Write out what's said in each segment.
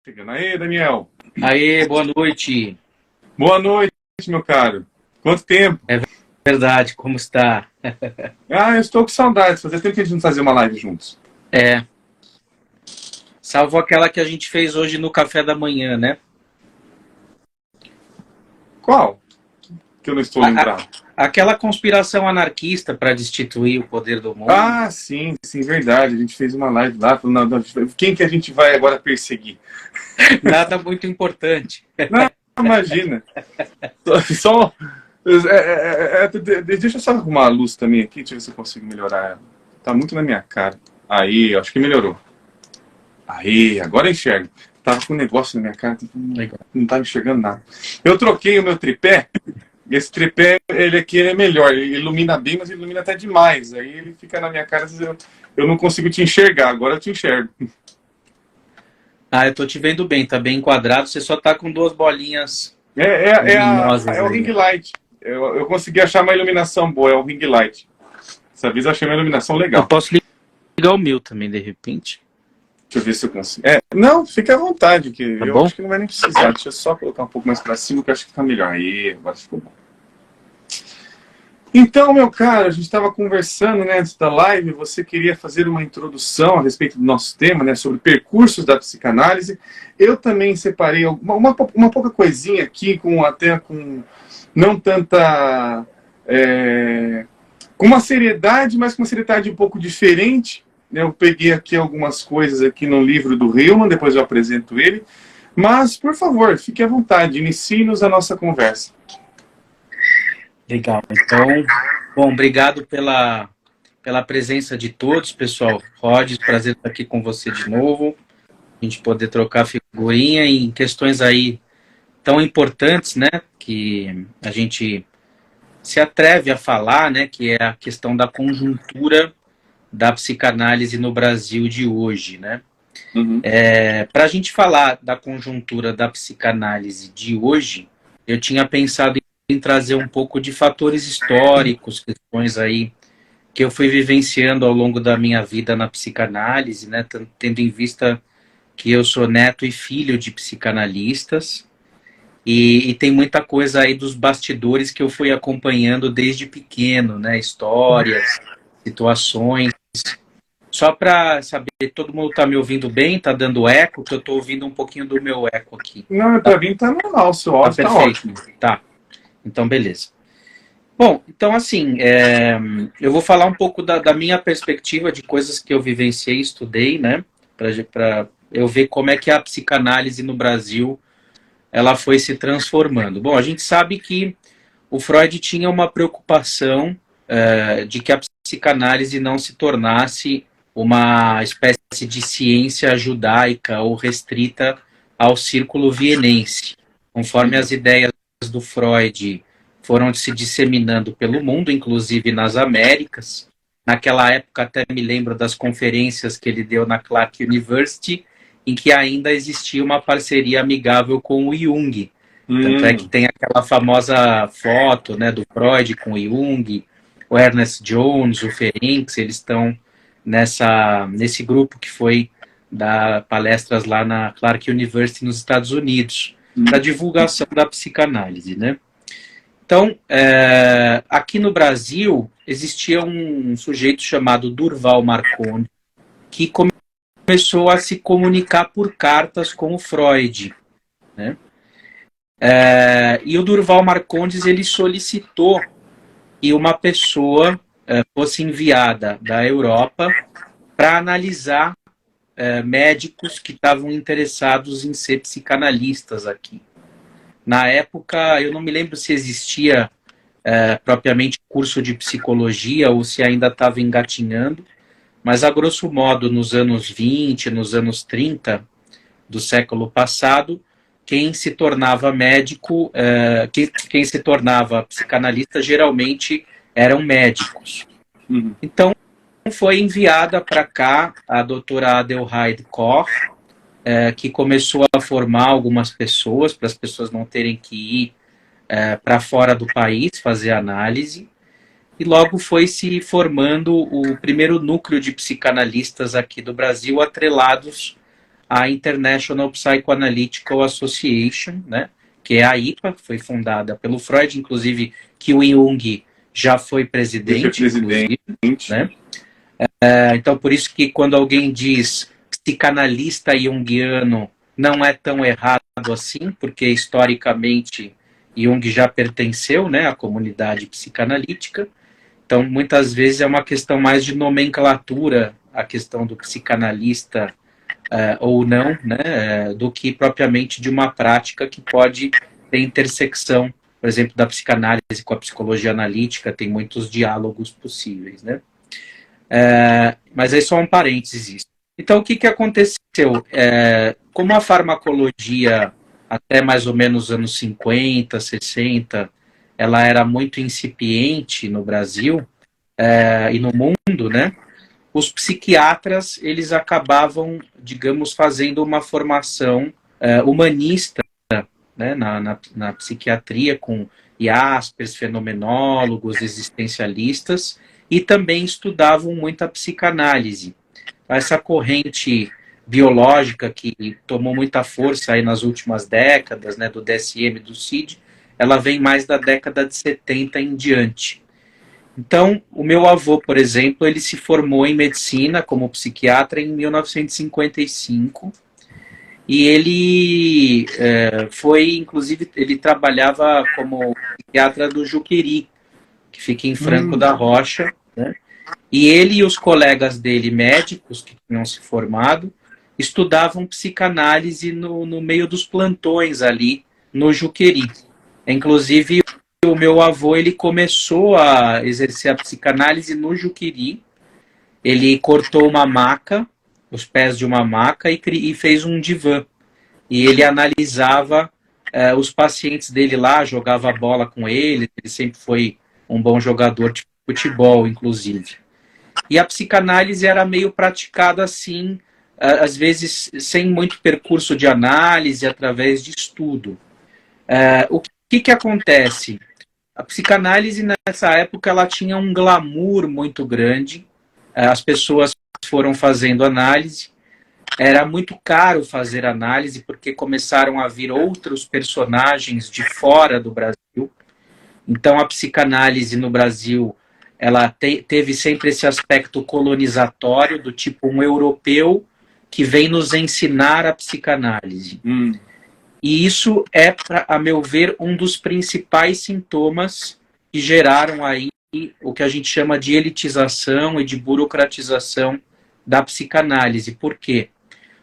Chegando aí, Daniel. Aê, boa noite. Boa noite, meu caro. Quanto tempo? É verdade, como está? Ah, eu estou com saudades. Fazia tempo que a gente não fazia uma live juntos. É, salvo aquela que a gente fez hoje no café da manhã, né? Qual? Que eu não estou A- a- lembrado. Aquela conspiração anarquista para destituir o poder do mundo. Ah, sim, sim, verdade. A gente fez uma live lá falando, não, quem que a gente vai agora perseguir? Nada muito importante. Não, imagina. Só, deixa eu só arrumar a luz também aqui, deixa eu ver se eu consigo melhorar ela. Tá muito na minha cara. Aí, acho que melhorou. Aí, agora eu enxergo. Tava com um negócio na minha cara, Legal. não tava enxergando nada. Eu troquei o meu tripé. Esse tripé, ele aqui é melhor. Ele ilumina bem, mas ele ilumina até demais. Aí ele fica na minha cara, eu não consigo te enxergar. Agora eu te enxergo. Ah, eu tô te vendo bem, tá bem enquadrado. Você só tá com duas bolinhas É luminosas o ring aí. light. Eu consegui achar uma iluminação boa, é o ring light. Dessa vez eu achei uma iluminação Eu legal. posso ligar o meu também, de repente. Deixa eu ver se eu consigo. Não, fica à vontade, que Tá eu bom? acho que não vai nem precisar. Deixa eu só colocar um pouco mais pra cima, que eu acho que fica melhor. Aí, agora ficou bom. Então, meu caro, a gente estava conversando, né, antes da live, você queria fazer uma introdução a respeito do nosso tema, né, sobre percursos da psicanálise. Eu também separei uma pouca coisinha aqui, com não tanta... com uma seriedade, mas com uma seriedade um pouco diferente. Eu peguei aqui algumas coisas aqui no livro do Hillman, depois eu apresento ele. Mas, por favor, fique à vontade, inicie-nos a nossa conversa. Legal. Então, bom, obrigado pela presença de todos, pessoal. Rod, prazer estar aqui com você de novo. A gente poder trocar figurinha em questões aí tão importantes, né, que a gente se atreve a falar, né, que é a questão da conjuntura da psicanálise no Brasil de hoje, né. Uhum. Para a gente falar da conjuntura da psicanálise de hoje, eu tinha pensado em trazer um pouco de fatores históricos, questões aí que eu fui vivenciando ao longo da minha vida na psicanálise, né, tendo em vista que eu sou neto e filho de psicanalistas, e tem muita coisa aí dos bastidores que eu fui acompanhando desde pequeno, né? Histórias, situações. Só para saber, todo mundo está me ouvindo bem? Está dando eco? Que eu estou ouvindo um pouquinho do meu eco aqui. Não, Tá, para mim tá normal, o seu tá áudio tá perfeito. ótimo. Tá, então beleza. Bom, então assim, eu vou falar um pouco da minha perspectiva de coisas que eu vivenciei, estudei, né? Para eu ver como é que a psicanálise no Brasil ela foi se transformando. Bom, a gente sabe que o Freud tinha uma preocupação de que a psicanálise não se tornasse uma espécie de ciência judaica ou restrita ao círculo vienense. Conforme as ideias do Freud foram se disseminando pelo mundo, inclusive nas Américas. Naquela época, até me lembro das conferências que ele deu na Clark University, em que ainda existia uma parceria amigável com o Jung. Tanto é que tem aquela famosa foto, né, do Freud com o Jung, o Ernest Jones, o Ferencz, eles estão nesse grupo que foi dar palestras lá na Clark University nos Estados Unidos, para divulgação da psicanálise, né? Então, aqui no Brasil, existia um sujeito chamado Durval Marconi, que começou a se comunicar por cartas com o Freud, né? E o Durval Marcondes ele solicitou que uma pessoa fosse enviada da Europa para analisar médicos que estavam interessados em ser psicanalistas aqui. Na época, eu não me lembro se existia propriamente curso de psicologia ou se ainda estava engatinhando, mas a grosso modo, nos anos 20, nos anos 30 do século passado, quem se tornava médico, quem se tornava psicanalista, geralmente eram médicos. Uhum. Então, foi enviada para cá a doutora Adelheid Koch, que começou a formar algumas pessoas, para as pessoas não terem que ir para fora do país fazer análise, e logo foi se formando o primeiro núcleo de psicanalistas aqui do Brasil, atrelados a International Psychoanalytical Association, né, que é a IPA, que foi fundada pelo Freud, inclusive que o Jung já foi presidente, inclusive, né? Então, por isso que quando alguém diz psicanalista junguiano, não é tão errado assim, porque historicamente Jung já pertenceu, né, à comunidade psicanalítica. Então, muitas vezes é uma questão mais de nomenclatura, a questão do psicanalista ou não, né, do que propriamente de uma prática que pode ter intersecção, por exemplo, da psicanálise com a psicologia analítica, tem muitos diálogos possíveis, né? Mas aí só um parênteses isso. Então, o que aconteceu? Como a farmacologia, até mais ou menos os anos 50, 60, ela era muito incipiente no Brasil e no mundo, né? Os psiquiatras, eles acabavam, digamos, fazendo uma formação humanista, né, na psiquiatria, com Jaspers, fenomenólogos, existencialistas, e também estudavam muito a psicanálise. Essa corrente biológica que tomou muita força aí nas últimas décadas, né, do DSM e do CID, ela vem mais da década de 70 em diante. Então, o meu avô, por exemplo, ele se formou em medicina como psiquiatra em 1955 e ele foi, inclusive, ele trabalhava como psiquiatra do Juqueri, que fica em Franco da Rocha, né? E ele e os colegas dele, médicos, que tinham se formado, estudavam psicanálise no meio dos plantões ali, no Juqueri. Inclusive, o meu avô, ele começou a exercer a psicanálise no Juqueri. Ele cortou uma maca, os pés de uma maca, e fez um divã. E ele analisava os pacientes dele lá, jogava bola com eles, ele sempre foi um bom jogador de futebol, inclusive. E a psicanálise era meio praticada assim, às vezes sem muito percurso de análise, através de estudo. O que acontece? A psicanálise, nessa época, ela tinha um glamour muito grande. As pessoas foram fazendo análise. Era muito caro fazer análise, porque começaram a vir outros personagens de fora do Brasil. Então, a psicanálise no Brasil, ela teve sempre esse aspecto colonizatório, do tipo um europeu que vem nos ensinar a psicanálise. E isso é, a meu ver, um dos principais sintomas que geraram aí o que a gente chama de elitização e de burocratização da psicanálise. Por quê?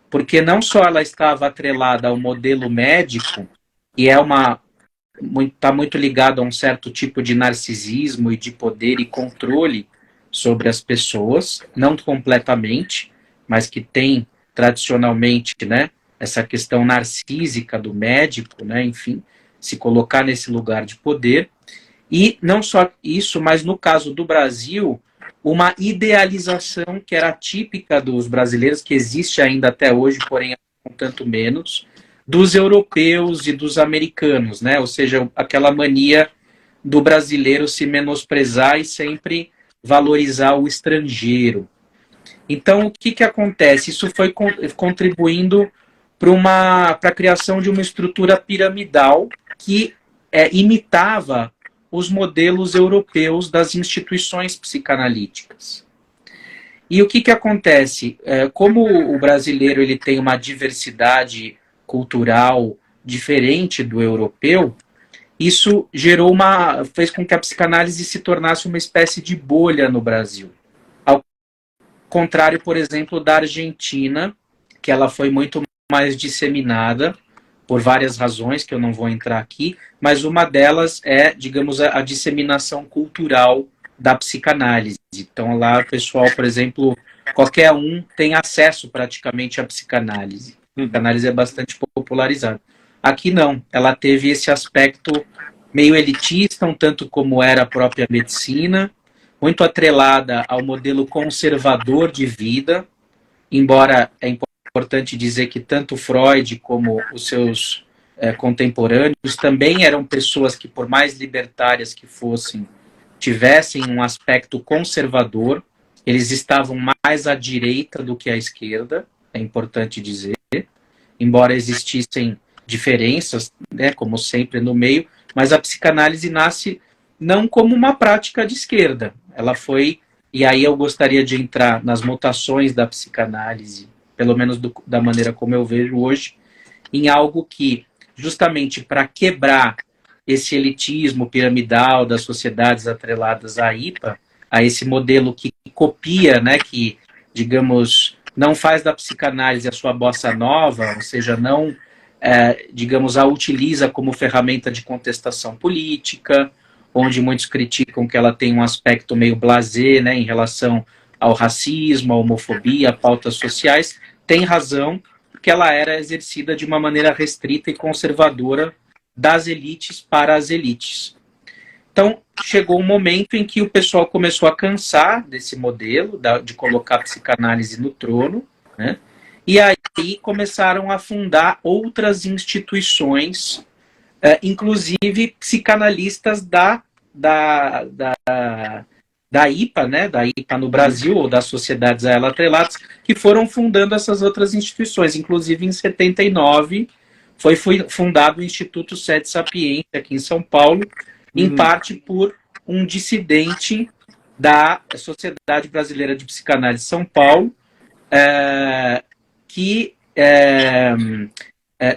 Porque não só ela estava atrelada ao modelo médico, e está muito ligado a um certo tipo de narcisismo e de poder e controle sobre as pessoas, não completamente, mas que tem tradicionalmente, né, essa questão narcísica do médico, né, enfim, se colocar nesse lugar de poder. E não só isso, mas no caso do Brasil, uma idealização que era típica dos brasileiros, que existe ainda até hoje, porém um tanto menos, dos europeus e dos americanos, né? Ou seja, aquela mania do brasileiro se menosprezar e sempre valorizar o estrangeiro. Então, o que acontece? Isso foi contribuindo para a criação de uma estrutura piramidal que imitava os modelos europeus das instituições psicanalíticas. E o que acontece? Como o brasileiro ele tem uma diversidade cultural diferente do europeu, isso fez com que a psicanálise se tornasse uma espécie de bolha no Brasil. Ao contrário, por exemplo, da Argentina, que ela foi muito mais disseminada, por várias razões que eu não vou entrar aqui, mas uma delas é, digamos, a disseminação cultural da psicanálise. Então lá o pessoal, por exemplo, qualquer um tem acesso praticamente à psicanálise. A psicanálise é bastante popularizada. Aqui não, ela teve esse aspecto meio elitista, um tanto como era a própria medicina, muito atrelada ao modelo conservador de vida, embora é importante dizer que tanto Freud como os seus contemporâneos também eram pessoas que, por mais libertárias que fossem, tivessem um aspecto conservador, eles estavam mais à direita do que à esquerda, é importante dizer. embora existissem diferenças, né, como sempre no meio, mas a psicanálise nasce não como uma prática de esquerda. Ela foi, e aí eu gostaria de entrar nas mutações da psicanálise, pelo menos da maneira como eu vejo hoje, em algo que, justamente para quebrar esse elitismo piramidal das sociedades atreladas à IPA, a esse modelo que copia, né, que, digamos, não faz da psicanálise a sua bossa nova, ou seja, não, digamos, a utiliza como ferramenta de contestação política, onde muitos criticam que ela tem um aspecto meio blasé, né, em relação ao racismo, à homofobia, a pautas sociais, tem razão, porque ela era exercida de uma maneira restrita e conservadora das elites para as elites. Então, chegou um momento em que o pessoal começou a cansar desse modelo, de colocar a psicanálise no trono, né? E aí começaram a fundar outras instituições, inclusive psicanalistas da IPA, né, da IPA no Brasil, ou das sociedades a ela atreladas, que foram fundando essas outras instituições. Inclusive, em 79, foi fundado o Instituto Sede Sapiência, aqui em São Paulo, em parte por um dissidente da Sociedade Brasileira de Psicanálise de São Paulo, que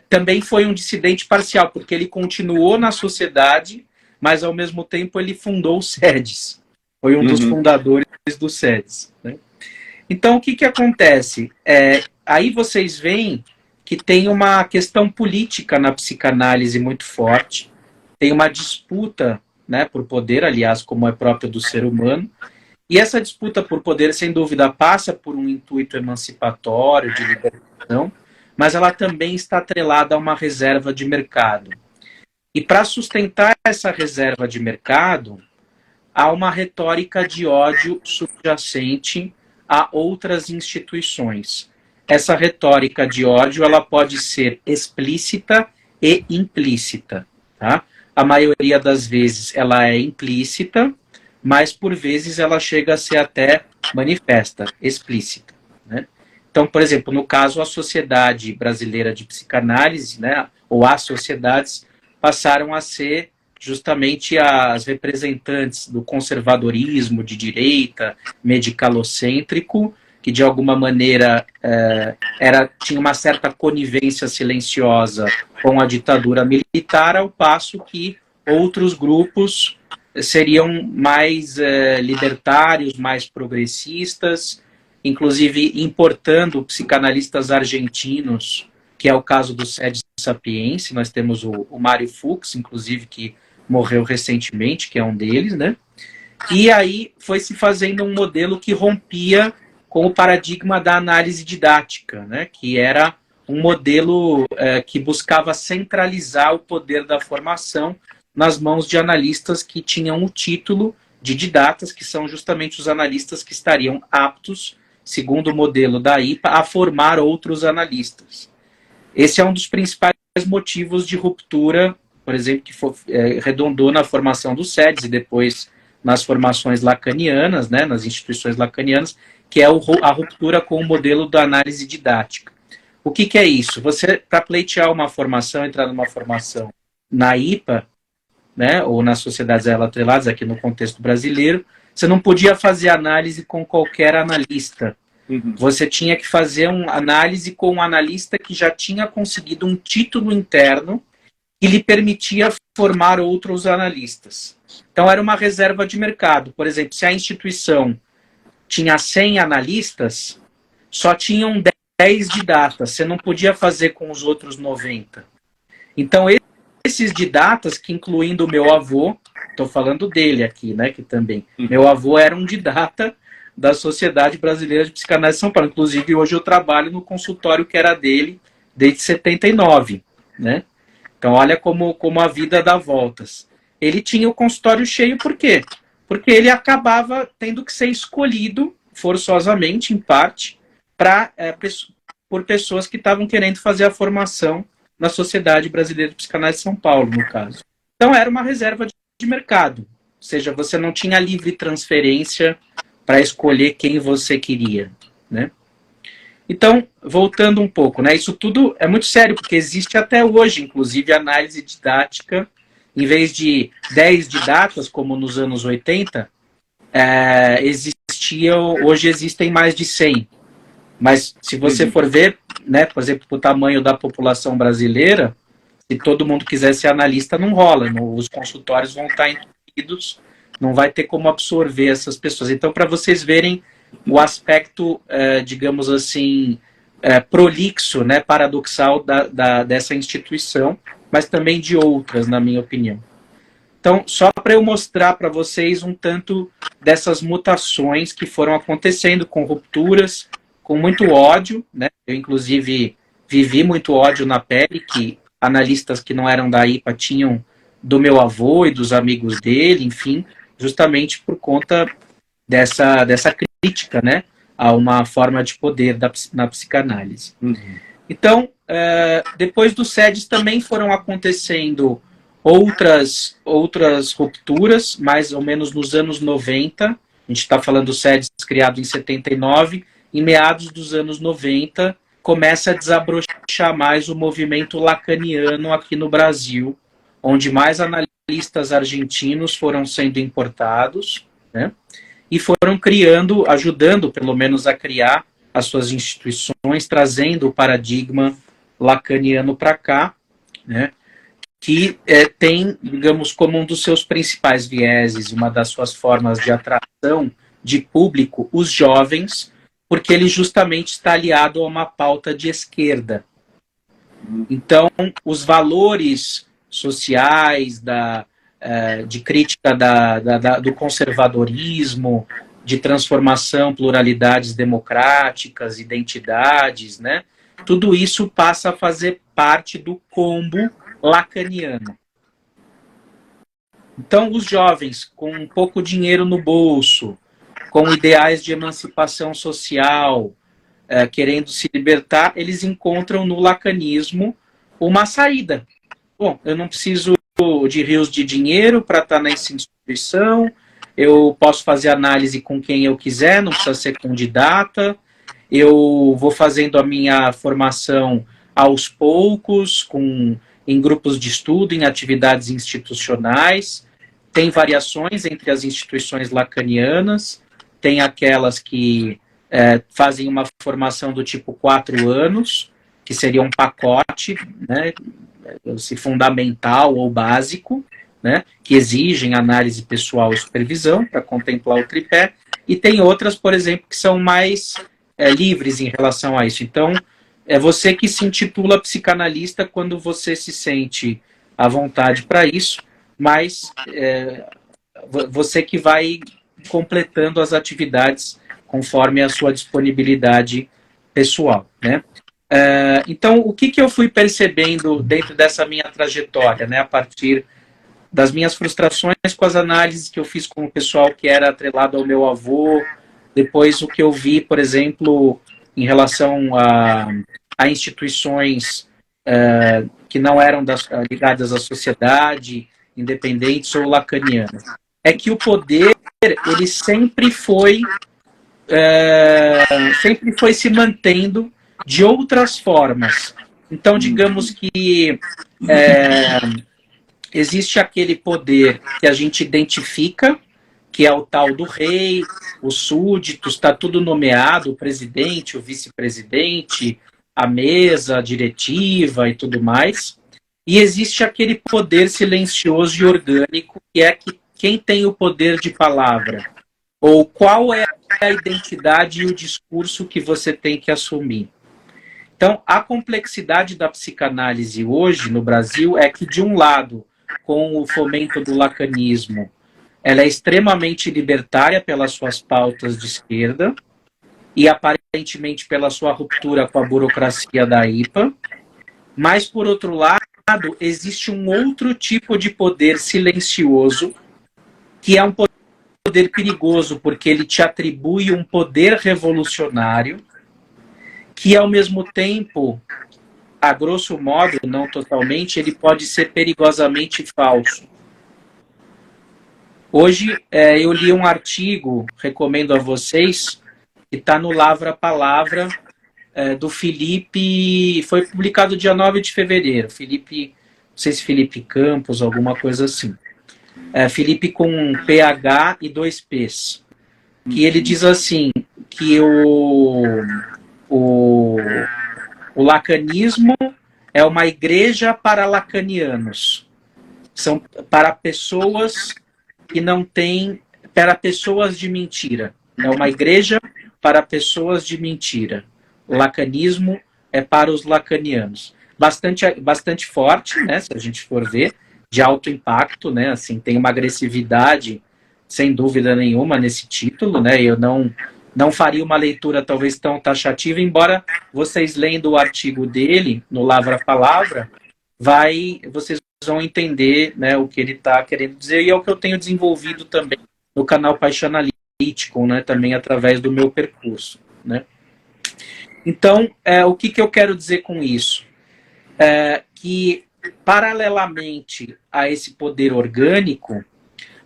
também foi um dissidente parcial, porque ele continuou na sociedade, mas ao mesmo tempo ele fundou o SEDES. Foi um dos fundadores do SEDES. Né? Então, o que acontece? Aí vocês veem que tem uma questão política na psicanálise muito forte, tem uma disputa, né, por poder, aliás, como é próprio do ser humano, e essa disputa por poder, sem dúvida, passa por um intuito emancipatório, de libertação, mas ela também está atrelada a uma reserva de mercado. E para sustentar essa reserva de mercado, há uma retórica de ódio subjacente a outras instituições. Essa retórica de ódio, ela pode ser explícita e implícita. Tá? A maioria das vezes ela é implícita, mas por vezes ela chega a ser até manifesta, explícita. Né? Então, por exemplo, no caso, a Sociedade Brasileira de Psicanálise, né, ou as sociedades, passaram a ser justamente as representantes do conservadorismo de direita, medicalocêntrico, que de alguma maneira tinha uma certa conivência silenciosa com a ditadura militar, ao passo que outros grupos seriam mais libertários, mais progressistas, inclusive importando psicanalistas argentinos, que é o caso do Sede Sapiense. Nós temos o Mário Fuchs, inclusive, que morreu recentemente, que é um deles, né? E aí foi se fazendo um modelo que rompia com o paradigma da análise didática, né? Que era um modelo que buscava centralizar o poder da formação nas mãos de analistas que tinham o título de didatas, que são justamente os analistas que estariam aptos, segundo o modelo da IPA, a formar outros analistas. Esse é um dos principais motivos de ruptura, por exemplo, que redundou na formação do SEDES e depois nas formações lacanianas, né, nas instituições lacanianas, que é a ruptura com o modelo da análise didática. O que é isso? Você, para pleitear uma formação, entrar numa formação na IPA, né, ou nas sociedades a ela atreladas, aqui no contexto brasileiro, você não podia fazer análise com qualquer analista. Você tinha que fazer uma análise com um analista que já tinha conseguido um título interno que lhe permitia formar outros analistas. Então, era uma reserva de mercado. Por exemplo, se a instituição tinha 100 analistas, só tinham 10 didatas. Você não podia fazer com os outros 90. Então, esses didatas, que incluindo o meu avô, estou falando dele aqui, né, que também, meu avô era um didata da Sociedade Brasileira de Psicanálise de São Paulo. Inclusive, hoje eu trabalho no consultório que era dele desde 79, né? Então, olha como a vida dá voltas. Ele tinha o consultório cheio, por quê? Porque ele acabava tendo que ser escolhido, forçosamente, em parte, por pessoas que estavam querendo fazer a formação na Sociedade Brasileira de Psicanálise de São Paulo, no caso. Então, era uma reserva de mercado. Ou seja, você não tinha livre transferência para escolher quem você queria, né? Então, voltando um pouco, né? Isso tudo é muito sério, porque existe até hoje, inclusive, análise didática, em vez de 10 didatas, como nos anos 80, hoje existem mais de 100. Mas se você for ver, né, por exemplo, o tamanho da população brasileira, se todo mundo quiser ser analista, não rola. Os consultórios vão estar entupidos, não vai ter como absorver essas pessoas. Então, para vocês verem o aspecto, digamos assim, prolixo, né, paradoxal dessa instituição, mas também de outras, na minha opinião. Então, só para eu mostrar para vocês um tanto dessas mutações que foram acontecendo, com rupturas, com muito ódio, né? Eu, inclusive, vivi muito ódio na pele, que analistas que não eram da IPA tinham do meu avô e dos amigos dele, enfim, justamente por conta dessa crítica, né, a uma forma de poder na psicanálise. Então, depois do SEDES também foram acontecendo outras rupturas, mais ou menos nos anos 90. A gente está falando do SEDES criado em 79. Em meados dos anos 90, começa a desabrochar mais o movimento lacaniano aqui no Brasil, onde mais analistas argentinos foram sendo importados, né? E foram criando, ajudando pelo menos a criar as suas instituições, trazendo o paradigma lacaniano para cá, né? Que tem, digamos, como um dos seus principais vieses, uma das suas formas de atração de público, os jovens, porque ele justamente está aliado a uma pauta de esquerda. Então, os valores sociais de crítica do conservadorismo, de transformação, pluralidades democráticas, identidades, né? Tudo isso passa a fazer parte do combo lacaniano. Então, os jovens com pouco dinheiro no bolso, com ideais de emancipação social, querendo se libertar, eles encontram no lacanismo uma saída. Bom, eu não preciso de rios de dinheiro para estar nessa instituição, eu posso fazer análise com quem eu quiser, não precisa ser candidata, eu vou fazendo a minha formação aos poucos, em grupos de estudo, em atividades institucionais. Tem variações entre as instituições lacanianas, tem aquelas que fazem uma formação do tipo 4 anos, que seria um pacote, né, se fundamental ou básico, né, que exigem análise pessoal e supervisão para contemplar o tripé, e tem outras, por exemplo, que são mais livres em relação a isso. Então, é você que se intitula psicanalista quando você se sente à vontade para isso, mas você que vai completando as atividades conforme a sua disponibilidade pessoal, né? Então, o que eu fui percebendo dentro dessa minha trajetória, né, a partir das minhas frustrações com as análises que eu fiz com o pessoal que era atrelado ao meu avô, depois o que eu vi, por exemplo, em relação a instituições que não eram ligadas à sociedade, independentes ou lacanianas, é que o poder, ele sempre foi se mantendo de outras formas. Então, digamos que existe aquele poder que a gente identifica, que é o tal do rei, os súditos, está tudo nomeado, o presidente, o vice-presidente, a mesa, a diretiva e tudo mais. E existe aquele poder silencioso e orgânico, que é quem tem o poder de palavra, ou qual é a identidade e o discurso que você tem que assumir. Então, a complexidade da psicanálise hoje no Brasil é que, de um lado, com o fomento do lacanismo, ela é extremamente libertária pelas suas pautas de esquerda e, aparentemente, pela sua ruptura com a burocracia da IPA. Mas, por outro lado, existe um outro tipo de poder silencioso, que é um poder perigoso, porque ele te atribui um poder revolucionário, que, ao mesmo tempo, a grosso modo, não totalmente, ele pode ser perigosamente falso. Hoje, eu li um artigo, recomendo a vocês, que está no Lavra Palavra, do Felipe, foi publicado dia 9 de fevereiro. Felipe, não sei se Felipe Campos, alguma coisa assim. Felipe com PH e 2 P's. Que ele diz assim, que o lacanismo é uma igreja para lacanianos. São para pessoas que não têm, para pessoas de mentira. É uma igreja para pessoas de mentira. O lacanismo é para os lacanianos. Bastante forte, né, se a gente for ver, de alto impacto, né, assim, tem uma agressividade, sem dúvida nenhuma, nesse título, né, eu não faria uma leitura talvez tão taxativa, embora vocês lendo o artigo dele, no Lavra a Palavra, vocês vão entender, né, o que ele está querendo dizer, e é o que eu tenho desenvolvido também no canal Paixão Analítico, né, também através do meu percurso, né. Então, o que eu quero dizer com isso? Que, paralelamente a esse poder orgânico,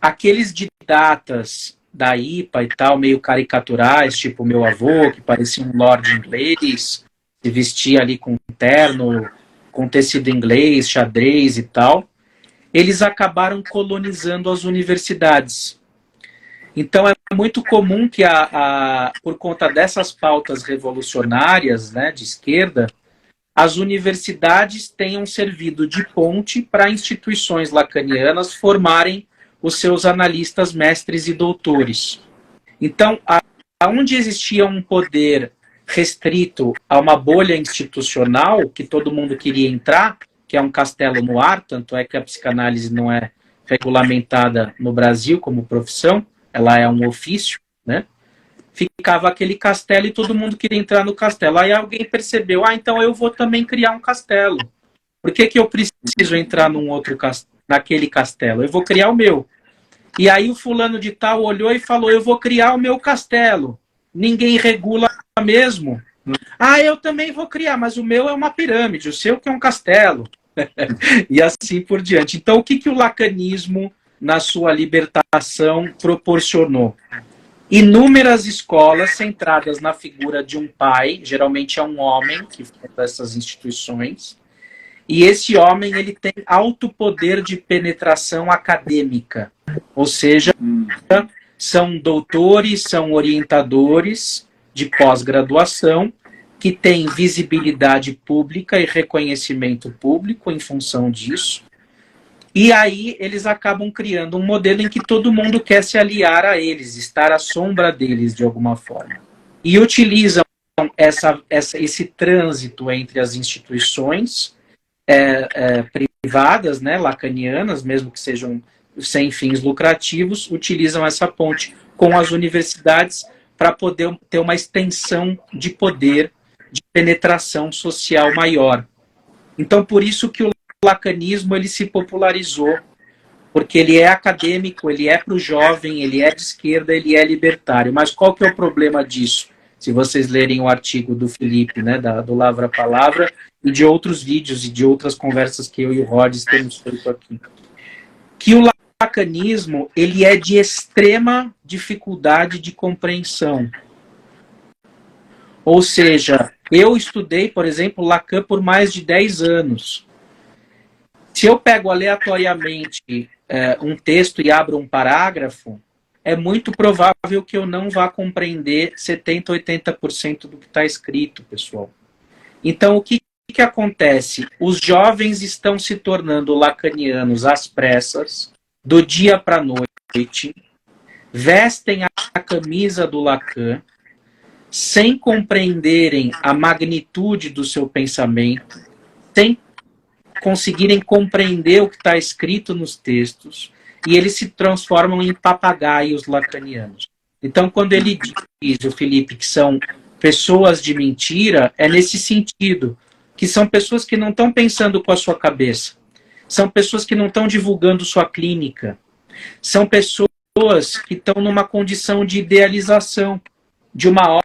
aqueles didatas da IPA e tal, meio caricaturais, tipo meu avô, que parecia um lord inglês, se vestia ali com terno, com tecido inglês, xadrez e tal, eles acabaram colonizando as universidades. Então é muito comum que, por conta dessas pautas revolucionárias, né, de esquerda, as universidades tenham servido de ponte para instituições lacanianas formarem os seus analistas, mestres e doutores. Então, onde existia um poder restrito a uma bolha institucional, que todo mundo queria entrar, que é um castelo no ar, tanto é que a psicanálise não é regulamentada no Brasil como profissão, ela é um ofício, né? Ficava aquele castelo e todo mundo queria entrar no castelo. Aí alguém percebeu, então eu vou também criar um castelo. Por que eu preciso entrar naquele castelo? Eu vou criar o meu. E aí o fulano de tal olhou e falou, eu vou criar o meu castelo. Ninguém regula mesmo. Eu também vou criar, mas o meu é uma pirâmide, o seu que é um castelo. E assim por diante. Então, o que o lacanismo, na sua libertação, proporcionou? Inúmeras escolas centradas na figura de um pai, geralmente é um homem que funda essas instituições, e esse homem ele tem alto poder de penetração acadêmica, ou seja, são doutores, são orientadores de pós-graduação que têm visibilidade pública e reconhecimento público em função disso. E aí eles acabam criando um modelo em que todo mundo quer se aliar a eles, estar à sombra deles de alguma forma. E utilizam esse trânsito entre as instituições privadas, né, lacanianas, mesmo que sejam sem fins lucrativos, utilizam essa ponte com as universidades para poder ter uma extensão de poder, de penetração social maior. Então, por isso que o lacanismo ele se popularizou, porque ele é acadêmico, ele é para o jovem, ele é de esquerda, ele é libertário. Mas qual que é o problema disso? Se vocês lerem o artigo do Felipe, né, do Lavra a Palavra, e de outros vídeos e de outras conversas que eu e o Rhodes temos feito aqui. Que o lacanismo ele é de extrema dificuldade de compreensão. Ou seja, eu estudei, por exemplo, Lacan por mais de 10 anos. Se eu pego aleatoriamente um texto e abro um parágrafo, é muito provável que eu não vá compreender 70%, 80% do que está escrito, pessoal. Então, o que acontece? Os jovens estão se tornando lacanianos às pressas, do dia para a noite, vestem a camisa do Lacan, sem compreenderem a magnitude do seu pensamento, sem conseguirem compreender o que está escrito nos textos, e eles se transformam em papagaios lacanianos. Então, quando ele diz, o Felipe, que são pessoas de mentira, é nesse sentido, que são pessoas que não estão pensando com a sua cabeça, são pessoas que não estão divulgando sua clínica, são pessoas que estão numa condição de idealização de uma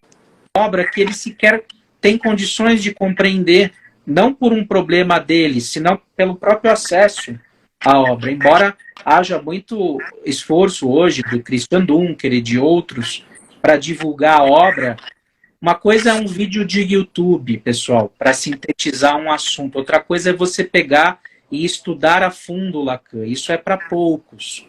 obra que eles sequer têm condições de compreender, não por um problema deles, senão pelo próprio acesso à obra. Embora haja muito esforço hoje do Christian Dunker e de outros para divulgar a obra, uma coisa é um vídeo de YouTube, pessoal, para sintetizar um assunto. Outra coisa é você pegar e estudar a fundo Lacan. Isso é para poucos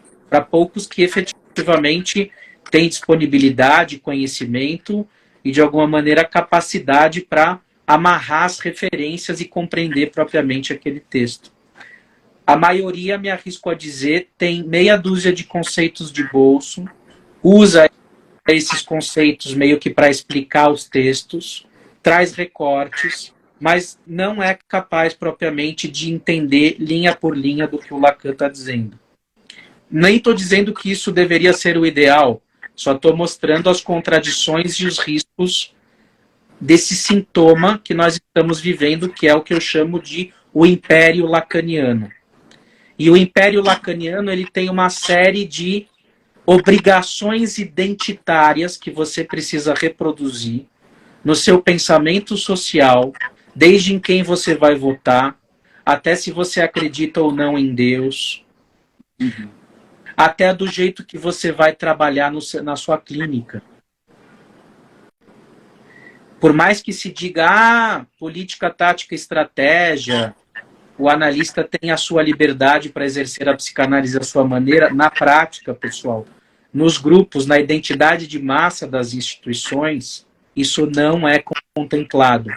que efetivamente têm disponibilidade, conhecimento e, de alguma maneira, capacidade para amarrar as referências e compreender propriamente aquele texto. A maioria, me arrisco a dizer, tem meia dúzia de conceitos de bolso, usa esses conceitos meio que para explicar os textos, traz recortes, mas não é capaz propriamente de entender linha por linha do que o Lacan está dizendo. Nem estou dizendo que isso deveria ser o ideal, só estou mostrando as contradições e os riscos desse sintoma que nós estamos vivendo, que é o que eu chamo de o império lacaniano. E o império lacaniano ele tem uma série de obrigações identitárias que você precisa reproduzir no seu pensamento social, desde em quem você vai votar, até se você acredita ou não em Deus, até do jeito que você vai trabalhar na sua clínica. Por mais que se diga, política, tática, estratégia, o analista tem a sua liberdade para exercer a psicanálise à sua maneira, na prática, pessoal, nos grupos, na identidade de massa das instituições, isso não é contemplado.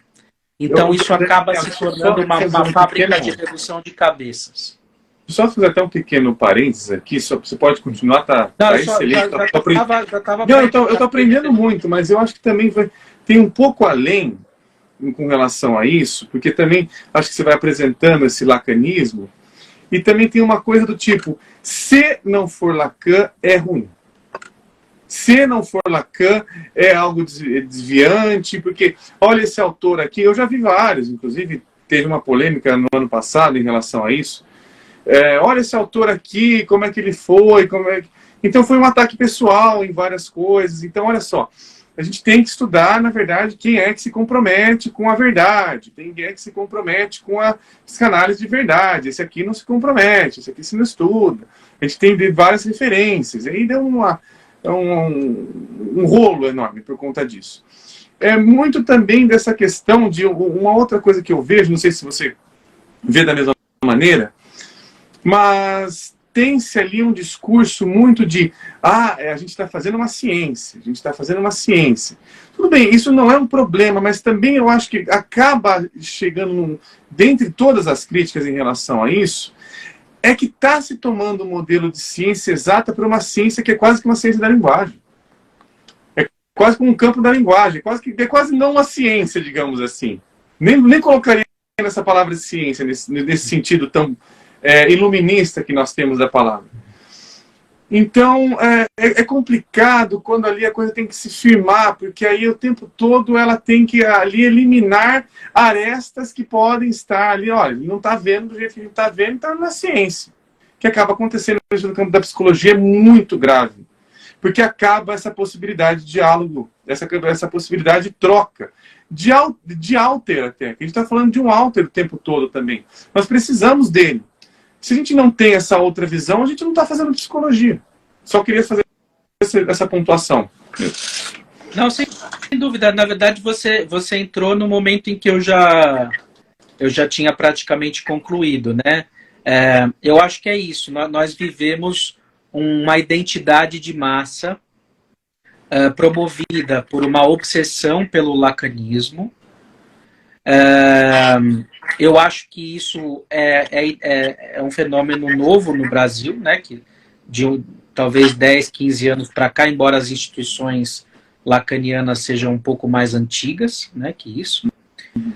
Então, isso acaba se tornando uma fábrica de redução de cabeças. Só fazer até um pequeno parênteses aqui, só, você pode continuar, tá excelente. Eu estou aprendendo muito, mas eu acho que também tem um pouco além com relação a isso, porque também acho que você vai apresentando esse lacanismo, e também tem uma coisa do tipo, se não for Lacan, é ruim. Se não for Lacan, é algo desviante, porque olha esse autor aqui, eu já vi vários, inclusive teve uma polêmica no ano passado em relação a isso. Olha esse autor aqui, como é que ele foi, Então foi um ataque pessoal em várias coisas. Então, olha só, a gente tem que estudar, na verdade, quem é que se compromete com a verdade, quem é que se compromete com a psicanálise de verdade. Esse aqui não se compromete, esse aqui se não estuda. A gente tem várias referências, e aí deu um rolo enorme por conta disso. É muito também dessa questão de uma outra coisa que eu vejo, não sei se você vê da mesma maneira, mas tem-se ali um discurso muito de a gente está fazendo uma ciência, a gente está fazendo uma ciência. Tudo bem, isso não é um problema, mas também eu acho que acaba chegando, dentre todas as críticas em relação a isso, é que está se tomando um modelo de ciência exata para uma ciência que é quase que uma ciência da linguagem. É quase como um campo da linguagem, é quase não uma ciência, digamos assim. Nem colocaria nessa palavra ciência, nesse sentido tão iluminista que nós temos da palavra. Então, é complicado quando ali a coisa tem que se firmar, porque aí o tempo todo ela tem que ali eliminar arestas que podem estar ali, olha, ele não está vendo do jeito que ele está vendo, está na ciência. O que acaba acontecendo no campo da psicologia é muito grave, porque acaba essa possibilidade de diálogo, essa possibilidade de troca, de alter até. A gente está falando de um alter o tempo todo também. Nós precisamos dele. Se a gente não tem essa outra visão, a gente não está fazendo psicologia. Só queria fazer essa pontuação. Não, sem dúvida. Na verdade, você entrou no momento em que eu já tinha praticamente concluído, né? Eu acho que é isso. Nós vivemos uma identidade de massa promovida por uma obsessão pelo lacanismo. Eu acho que isso é um fenômeno novo no Brasil, né? Que talvez 10, 15 anos para cá, embora as instituições lacanianas sejam um pouco mais antigas, né, que isso.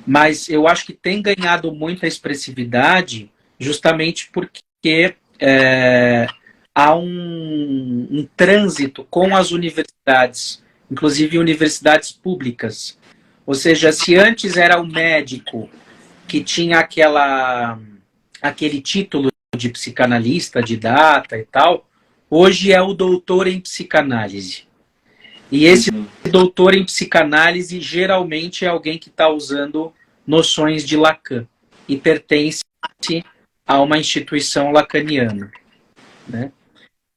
Mas eu acho que tem ganhado muita expressividade justamente porque há um trânsito com as universidades, inclusive universidades públicas. Ou seja, se antes era o médico que tinha aquele título de psicanalista, de data e tal, hoje é o doutor em psicanálise. E esse doutor em psicanálise geralmente é alguém que está usando noções de Lacan e pertence a uma instituição lacaniana, né?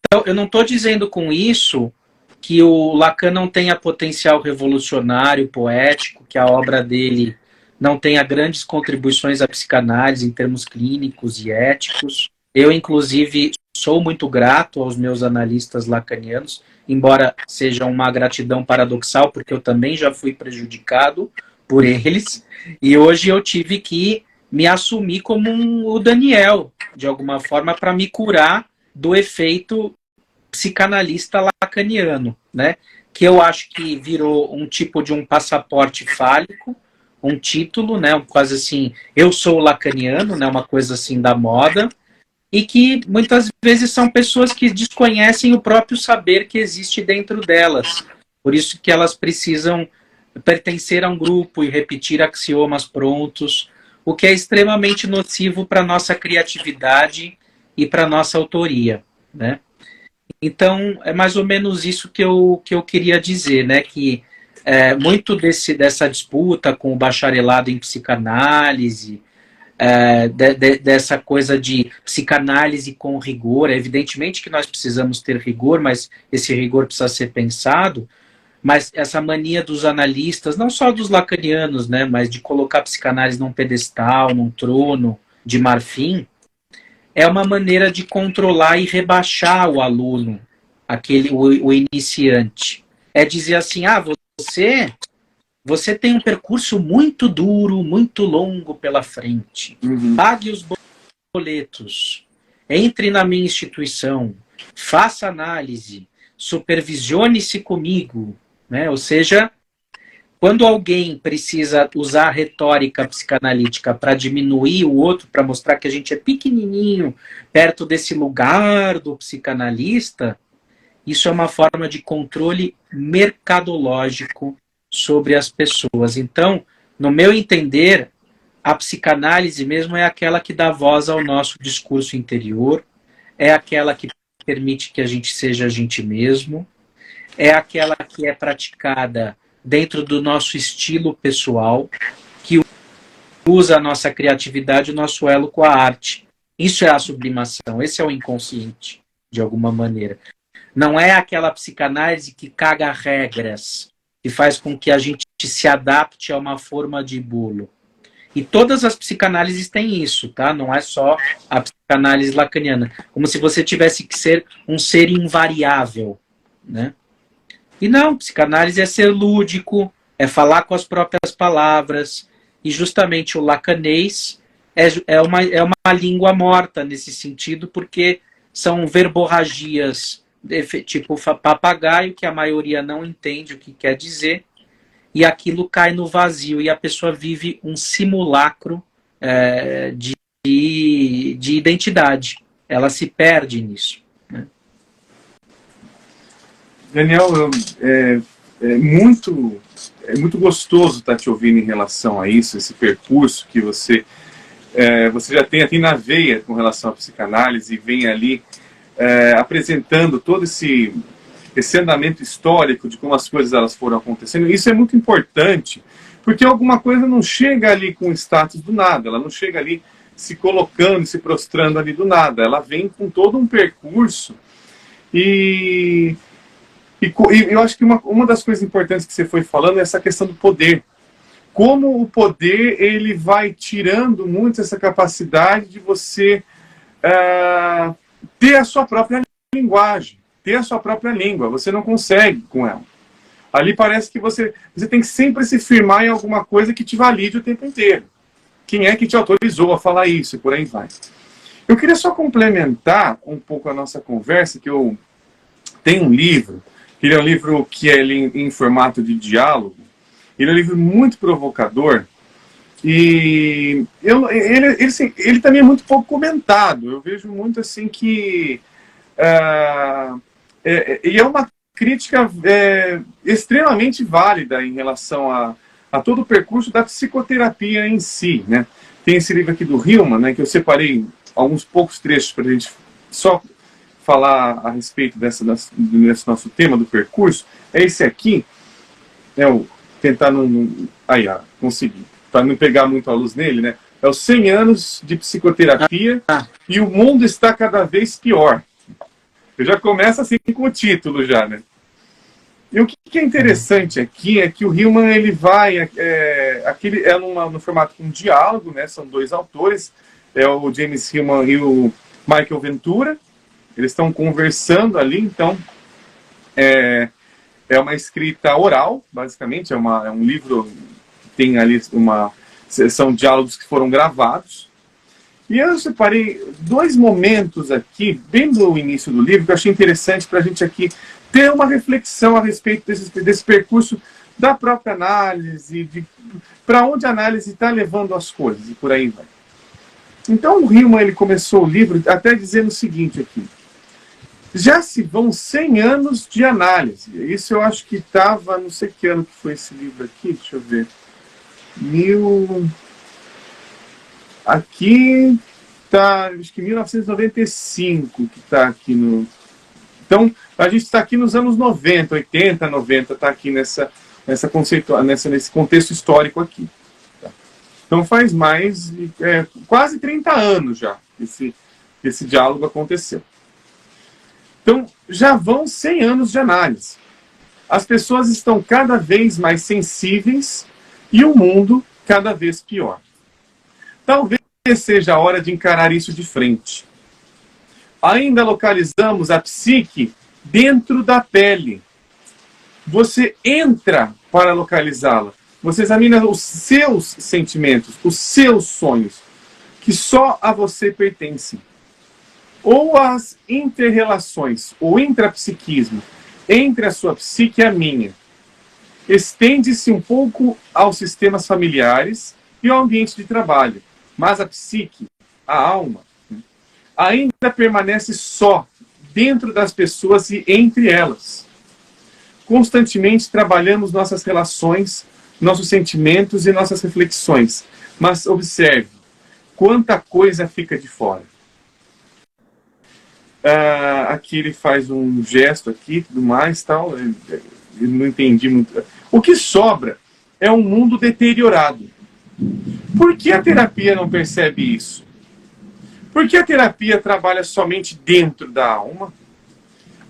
Então, eu não estou dizendo com isso que o Lacan não tenha potencial revolucionário, poético, que a obra dele não tenha grandes contribuições à psicanálise em termos clínicos e éticos. Eu, inclusive, sou muito grato aos meus analistas lacanianos, embora seja uma gratidão paradoxal, porque eu também já fui prejudicado por eles, e hoje eu tive que me assumir como o Daniel, de alguma forma, para me curar do efeito psicanalista lacaniano, né? Que eu acho que virou um tipo de um passaporte fálico, um título, né? Quase assim, eu sou lacaniano, né? Uma coisa assim da moda, e que muitas vezes são pessoas que desconhecem o próprio saber que existe dentro delas. Por isso que elas precisam pertencer a um grupo e repetir axiomas prontos, o que é extremamente nocivo para a nossa criatividade e para a nossa autoria, né? Então, é mais ou menos isso que eu queria dizer, né? Que muito dessa disputa com o bacharelado em psicanálise, dessa coisa de psicanálise com rigor, evidentemente que nós precisamos ter rigor, mas esse rigor precisa ser pensado, mas essa mania dos analistas, não só dos lacanianos, né? Mas de colocar a psicanálise num pedestal, num trono de marfim, é uma maneira de controlar e rebaixar o aluno, o iniciante. É dizer assim, você tem um percurso muito duro, muito longo pela frente. Pague os boletos, entre na minha instituição, faça análise, supervisione-se comigo, né? Ou seja, quando alguém precisa usar a retórica psicanalítica para diminuir o outro, para mostrar que a gente é pequenininho perto desse lugar do psicanalista, isso é uma forma de controle mercadológico sobre as pessoas. Então, no meu entender, a psicanálise mesmo é aquela que dá voz ao nosso discurso interior, é aquela que permite que a gente seja a gente mesmo, é aquela que é praticada dentro do nosso estilo pessoal, que usa a nossa criatividade, o nosso elo com a arte. Isso é a sublimação, esse é o inconsciente, de alguma maneira. Não é aquela psicanálise que caga regras, que faz com que a gente se adapte a uma forma de bolo. E todas as psicanálises têm isso, tá? Não é só a psicanálise lacaniana. Como se você tivesse que ser um ser invariável, né? E não, psicanálise é ser lúdico, é falar com as próprias palavras. E justamente o lacanês é uma língua morta nesse sentido, porque são verborragias tipo papagaio, que a maioria não entende o que quer dizer, e aquilo cai no vazio, e a pessoa vive um simulacro de identidade. Ela se perde nisso. Né? Daniel, é muito gostoso estar te ouvindo em relação a isso, esse percurso que você já tem na veia com relação à psicanálise e vem ali apresentando todo esse andamento histórico de como as coisas elas foram acontecendo. Isso é muito importante, porque alguma coisa não chega ali com status do nada, ela não chega ali se colocando, se prostrando ali do nada, ela vem com todo um percurso e eu acho que uma das coisas importantes que você foi falando é essa questão do poder. Como o poder ele vai tirando muito essa capacidade de você ter a sua própria linguagem, ter a sua própria língua. Você não consegue com ela. Ali parece que você tem que sempre se firmar em alguma coisa que te valide o tempo inteiro. Quem é que te autorizou a falar isso? E por aí vai. Eu queria só complementar um pouco a nossa conversa, que eu tenho um livro, ele é um livro que é em formato de diálogo. Ele é um livro muito provocador e ele também é muito pouco comentado. Eu vejo muito assim que e é uma crítica extremamente válida em relação a todo o percurso da psicoterapia em si, né? Tem esse livro aqui do Hillman, né, que eu separei alguns poucos trechos para a gente só falar a respeito desse nosso tema do percurso. É esse aqui, eu tentar aí, consegui, para não pegar muito a luz nele, né? É os 100 anos de psicoterapia e o mundo está cada vez pior. Eu já começo assim com o título já, né? E o que é interessante aqui é que o Hillman ele vai aquele no formato com um diálogo, né? São dois autores, é o James Hillman e o Michael Ventura. Eles estão conversando ali, então é uma escrita oral, basicamente, é um livro que tem ali são diálogos que foram gravados. E eu separei dois momentos aqui, bem no início do livro, que eu achei interessante para a gente aqui ter uma reflexão a respeito desse percurso da própria análise, para onde a análise está levando as coisas, e por aí vai. Então o Hillman ele começou o livro até dizendo o seguinte aqui: já se vão 100 anos de análise. Isso eu acho que estava, não sei que ano que foi esse livro aqui, deixa eu ver. Aqui está, acho que 1995 que está aqui no... Então, a gente está aqui nos anos 90, 80, 90, está aqui nesse contexto histórico aqui. Tá? Então faz mais, quase 30 anos já que esse diálogo aconteceu. Então, já vão 100 anos de análise. As pessoas estão cada vez mais sensíveis e o mundo cada vez pior. Talvez seja a hora de encarar isso de frente. Ainda localizamos a psique dentro da pele. Você entra para localizá-la. Você examina os seus sentimentos, os seus sonhos, que só a você pertencem. Ou as inter-relações, o intrapsiquismo, entre a sua psique e a minha. Estende-se um pouco aos sistemas familiares e ao ambiente de trabalho. Mas a psique, a alma, ainda permanece só dentro das pessoas e entre elas. Constantemente trabalhamos nossas relações, nossos sentimentos e nossas reflexões. Mas observe, quanta coisa fica de fora. Aqui ele faz um gesto aqui, tudo mais, tal. Eu não entendi muito. O que sobra é um mundo deteriorado. Por que a terapia não percebe isso? Por que a terapia trabalha somente dentro da alma?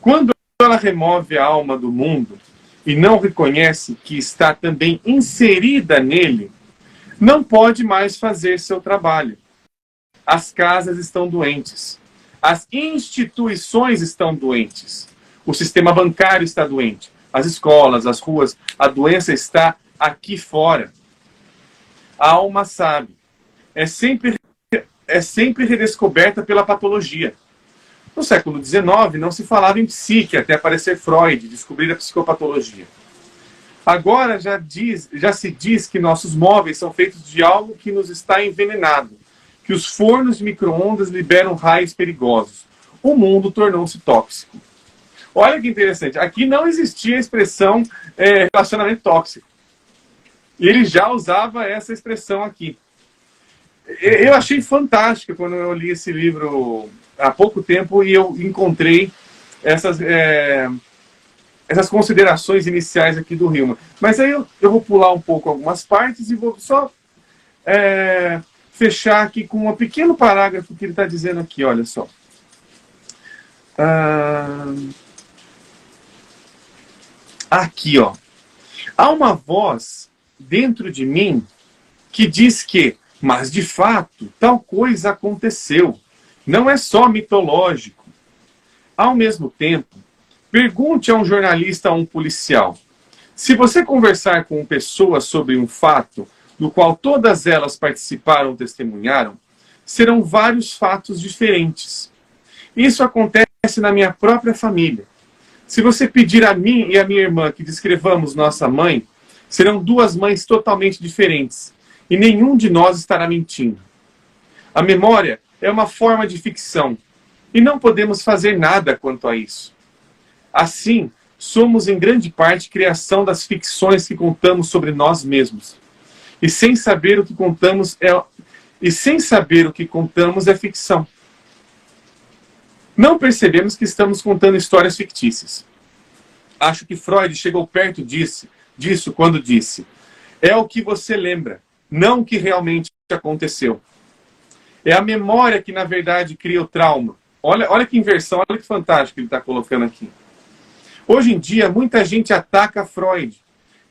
Quando ela remove a alma do mundo e não reconhece que está também inserida nele, não pode mais fazer seu trabalho. As casas estão doentes. As instituições estão doentes. O sistema bancário está doente. As escolas, as ruas, a doença está aqui fora. A alma sabe. É sempre redescoberta pela patologia. No século XIX, não se falava em psique, até aparecer Freud, descobrir a psicopatologia. Agora já se diz que nossos móveis são feitos de algo que nos está envenenado, que os fornos de micro-ondas liberam raios perigosos. O mundo tornou-se tóxico. Olha que interessante, aqui não existia a expressão relacionamento tóxico. E ele já usava essa expressão aqui. Eu achei fantástico quando eu li esse livro há pouco tempo e eu encontrei essas considerações iniciais aqui do Hillman. Mas aí eu vou pular um pouco algumas partes e vou só fechar aqui com um pequeno parágrafo que ele está dizendo aqui, olha só. Aqui, ó. Há uma voz dentro de mim que diz que, mas de fato, tal coisa aconteceu. Não é só mitológico. Ao mesmo tempo, pergunte a um jornalista ou a um policial. Se você conversar com pessoas sobre um fato no qual todas elas participaram ou testemunharam, serão vários fatos diferentes. Isso acontece na minha própria família. Se você pedir a mim e a minha irmã que descrevamos nossa mãe, serão duas mães totalmente diferentes, e nenhum de nós estará mentindo. A memória é uma forma de ficção, e não podemos fazer nada quanto a isso. Assim, somos em grande parte criação das ficções que contamos sobre nós mesmos. E sem saber o que contamos é ficção. Não percebemos que estamos contando histórias fictícias. Acho que Freud chegou perto disso quando disse: é o que você lembra, não o que realmente aconteceu. É a memória que, na verdade, cria o trauma. Olha que inversão, olha que fantástico que ele está colocando aqui. Hoje em dia, muita gente ataca Freud,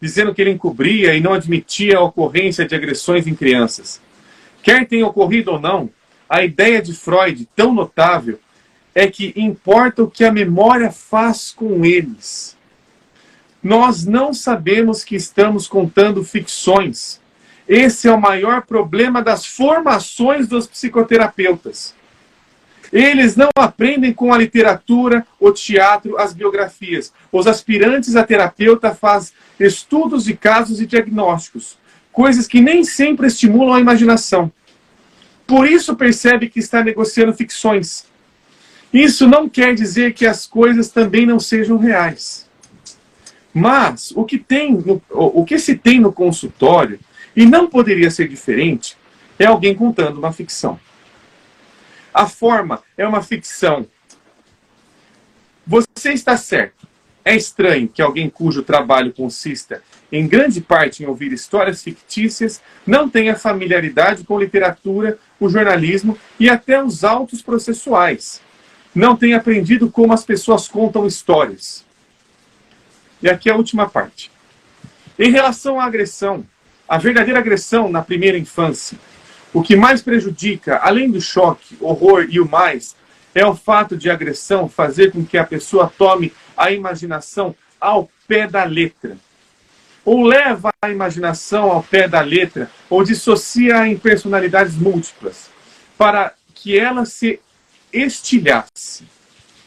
dizendo que ele encobria e não admitia a ocorrência de agressões em crianças. Quer tenha ocorrido ou não, a ideia de Freud, tão notável, é que importa o que a memória faz com eles. Nós não sabemos que estamos contando ficções. Esse é o maior problema das formações dos psicoterapeutas. Eles não aprendem com a literatura, o teatro, as biografias. Os aspirantes a terapeuta fazem estudos de casos e diagnósticos, coisas que nem sempre estimulam a imaginação. Por isso percebe que está negociando ficções. Isso não quer dizer que as coisas também não sejam reais. Mas o que se tem no consultório, e não poderia ser diferente, é alguém contando uma ficção. A forma é uma ficção. Você está certo. É estranho que alguém cujo trabalho consista, em grande parte, em ouvir histórias fictícias, não tenha familiaridade com literatura, o jornalismo e até os autos processuais. Não tenha aprendido como as pessoas contam histórias. E aqui a última parte. Em relação à agressão, a verdadeira agressão na primeira infância, o que mais prejudica, além do choque, horror e o mais, é o fato de a agressão fazer com que a pessoa tome a imaginação ao pé da letra. Ou leva a imaginação ao pé da letra, ou dissocia em personalidades múltiplas, para que ela se estilhasse.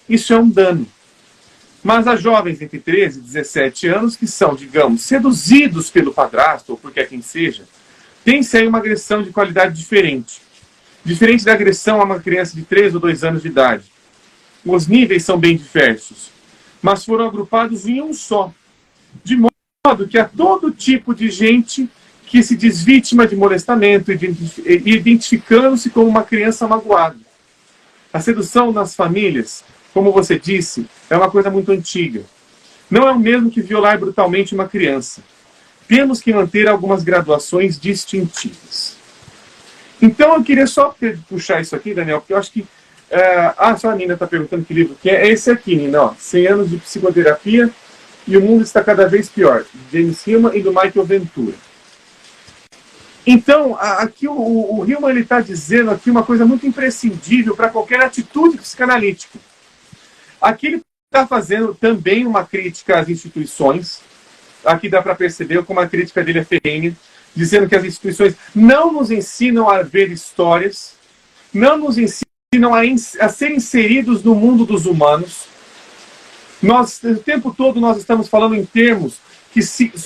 Isso é um dano. Mas há jovens entre 13 e 17 anos que são, digamos, seduzidos pelo padrasto, ou por quer quem seja, tem-se aí uma agressão de qualidade diferente. Diferente da agressão a uma criança de 3 ou 2 anos de idade. Os níveis são bem diversos, mas foram agrupados em um só. De modo que há todo tipo de gente que se diz vítima de molestamento, identificando-se como uma criança magoada. A sedução nas famílias, como você disse, é uma coisa muito antiga. Não é o mesmo que violar brutalmente uma criança. Temos que manter algumas graduações distintivas. Então, eu queria só puxar isso aqui, Daniel, porque eu acho que... só a Nina está perguntando que livro que é. É esse aqui, Nina, ó, 100 anos de psicoterapia e o mundo está cada vez pior. James Hillman e do Michael Ventura. Então, aqui o Hillman está dizendo aqui uma coisa muito imprescindível para qualquer atitude psicanalítica. Aqui ele está fazendo também uma crítica às instituições. Aqui dá para perceber como a crítica dele é ferrenha, dizendo que as instituições não nos ensinam a ver histórias, não nos ensinam a ser inseridos no mundo dos humanos. O tempo todo nós estamos falando em termos que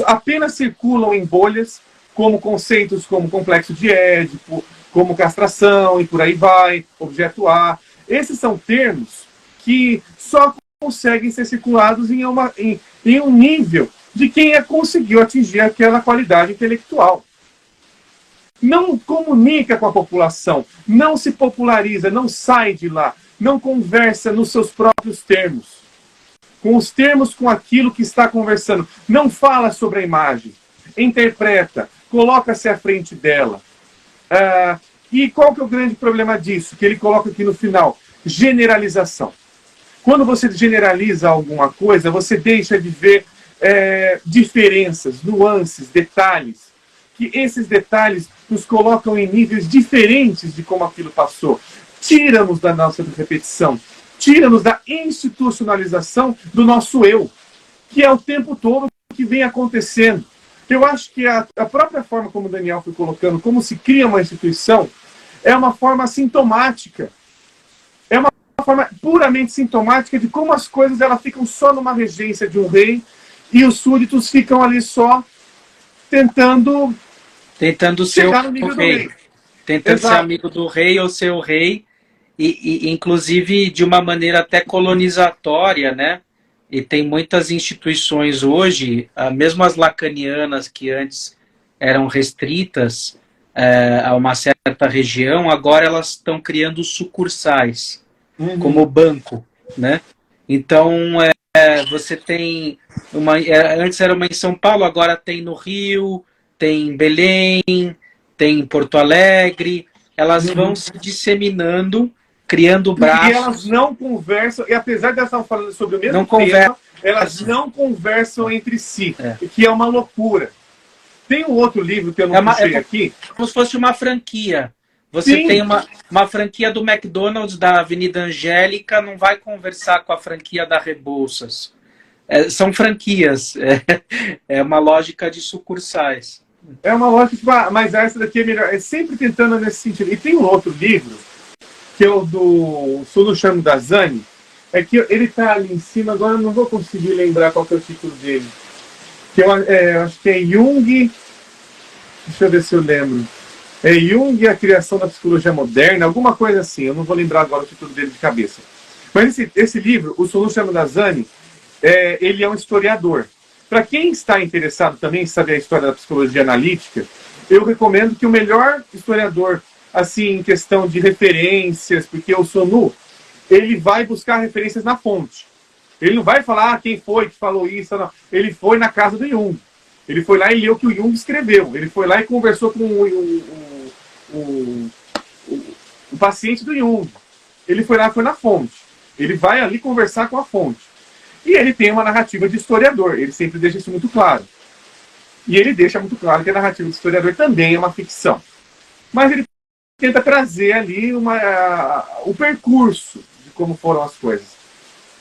apenas circulam em bolhas, como conceitos como complexo de Édipo, como castração e por aí vai, objeto A. Esses são termos que só conseguem ser circulados em um nível de quem conseguiu atingir aquela qualidade intelectual. Não comunica com a população, não se populariza, não sai de lá, não conversa nos seus próprios termos. Com os termos, com aquilo que está conversando. Não fala sobre a imagem, interpreta, coloca-se à frente dela. E qual que é o grande problema disso? Que ele coloca aqui no final, generalização. Quando você generaliza alguma coisa, você deixa de ver diferenças, nuances, detalhes. Que esses detalhes nos colocam em níveis diferentes de como aquilo passou. Tira-nos da nossa repetição. Tira-nos da institucionalização do nosso eu. Que é o tempo todo que vem acontecendo. Eu acho que a própria forma como o Daniel foi colocando, como se cria uma instituição, é uma forma sintomática. É uma forma puramente sintomática de como as coisas elas ficam só numa regência de um rei e os súditos ficam ali só tentando ser chegar no nível do rei. Tentando ser amigo do rei ou ser o rei, e inclusive de uma maneira até colonizatória, né? E tem muitas instituições hoje, mesmo as lacanianas que antes eram restritas a uma certa região, agora elas estão criando sucursais, como o banco, né? Então, você tem antes era uma em São Paulo, agora tem no Rio, tem em Belém, tem em Porto Alegre, elas vão se disseminando, criando braços. E elas não conversam, e apesar de elas estarem falando sobre o mesmo não tema, Elas não conversam entre si, que é uma loucura. Tem um outro livro que eu não puxei aqui. Como se fosse uma franquia. Você tem uma franquia do McDonald's da Avenida Angélica, não vai conversar com a franquia da Rebouças. São franquias. É uma lógica de sucursais. É uma lógica, mas essa daqui é melhor. É sempre tentando nesse sentido. E tem um outro livro, que é o do Solution da Zani. É que ele está ali em cima, agora eu não vou conseguir lembrar qual que é o título dele. Que eu acho que é Jung. Deixa eu ver se eu lembro. É Jung e a criação da psicologia moderna, alguma coisa assim. Eu não vou lembrar agora o título dele de cabeça. Mas esse livro, o Solution da Zani, ele é um historiador. Para quem está interessado também em saber a história da psicologia analítica, eu recomendo que o melhor historiador, assim, em questão de referências, porque o Sonu, ele vai buscar referências na fonte. Ele não vai falar quem foi que falou isso, não. Ele foi na casa do Jung. Ele foi lá e leu o que o Jung escreveu. Ele foi lá e conversou com o paciente do Jung. Ele foi lá, foi na fonte. Ele vai ali conversar com a fonte. E ele tem uma narrativa de historiador. Ele sempre deixa isso muito claro. E ele deixa muito claro que a narrativa de historiador também é uma ficção. Mas ele tenta trazer ali o percurso de como foram as coisas.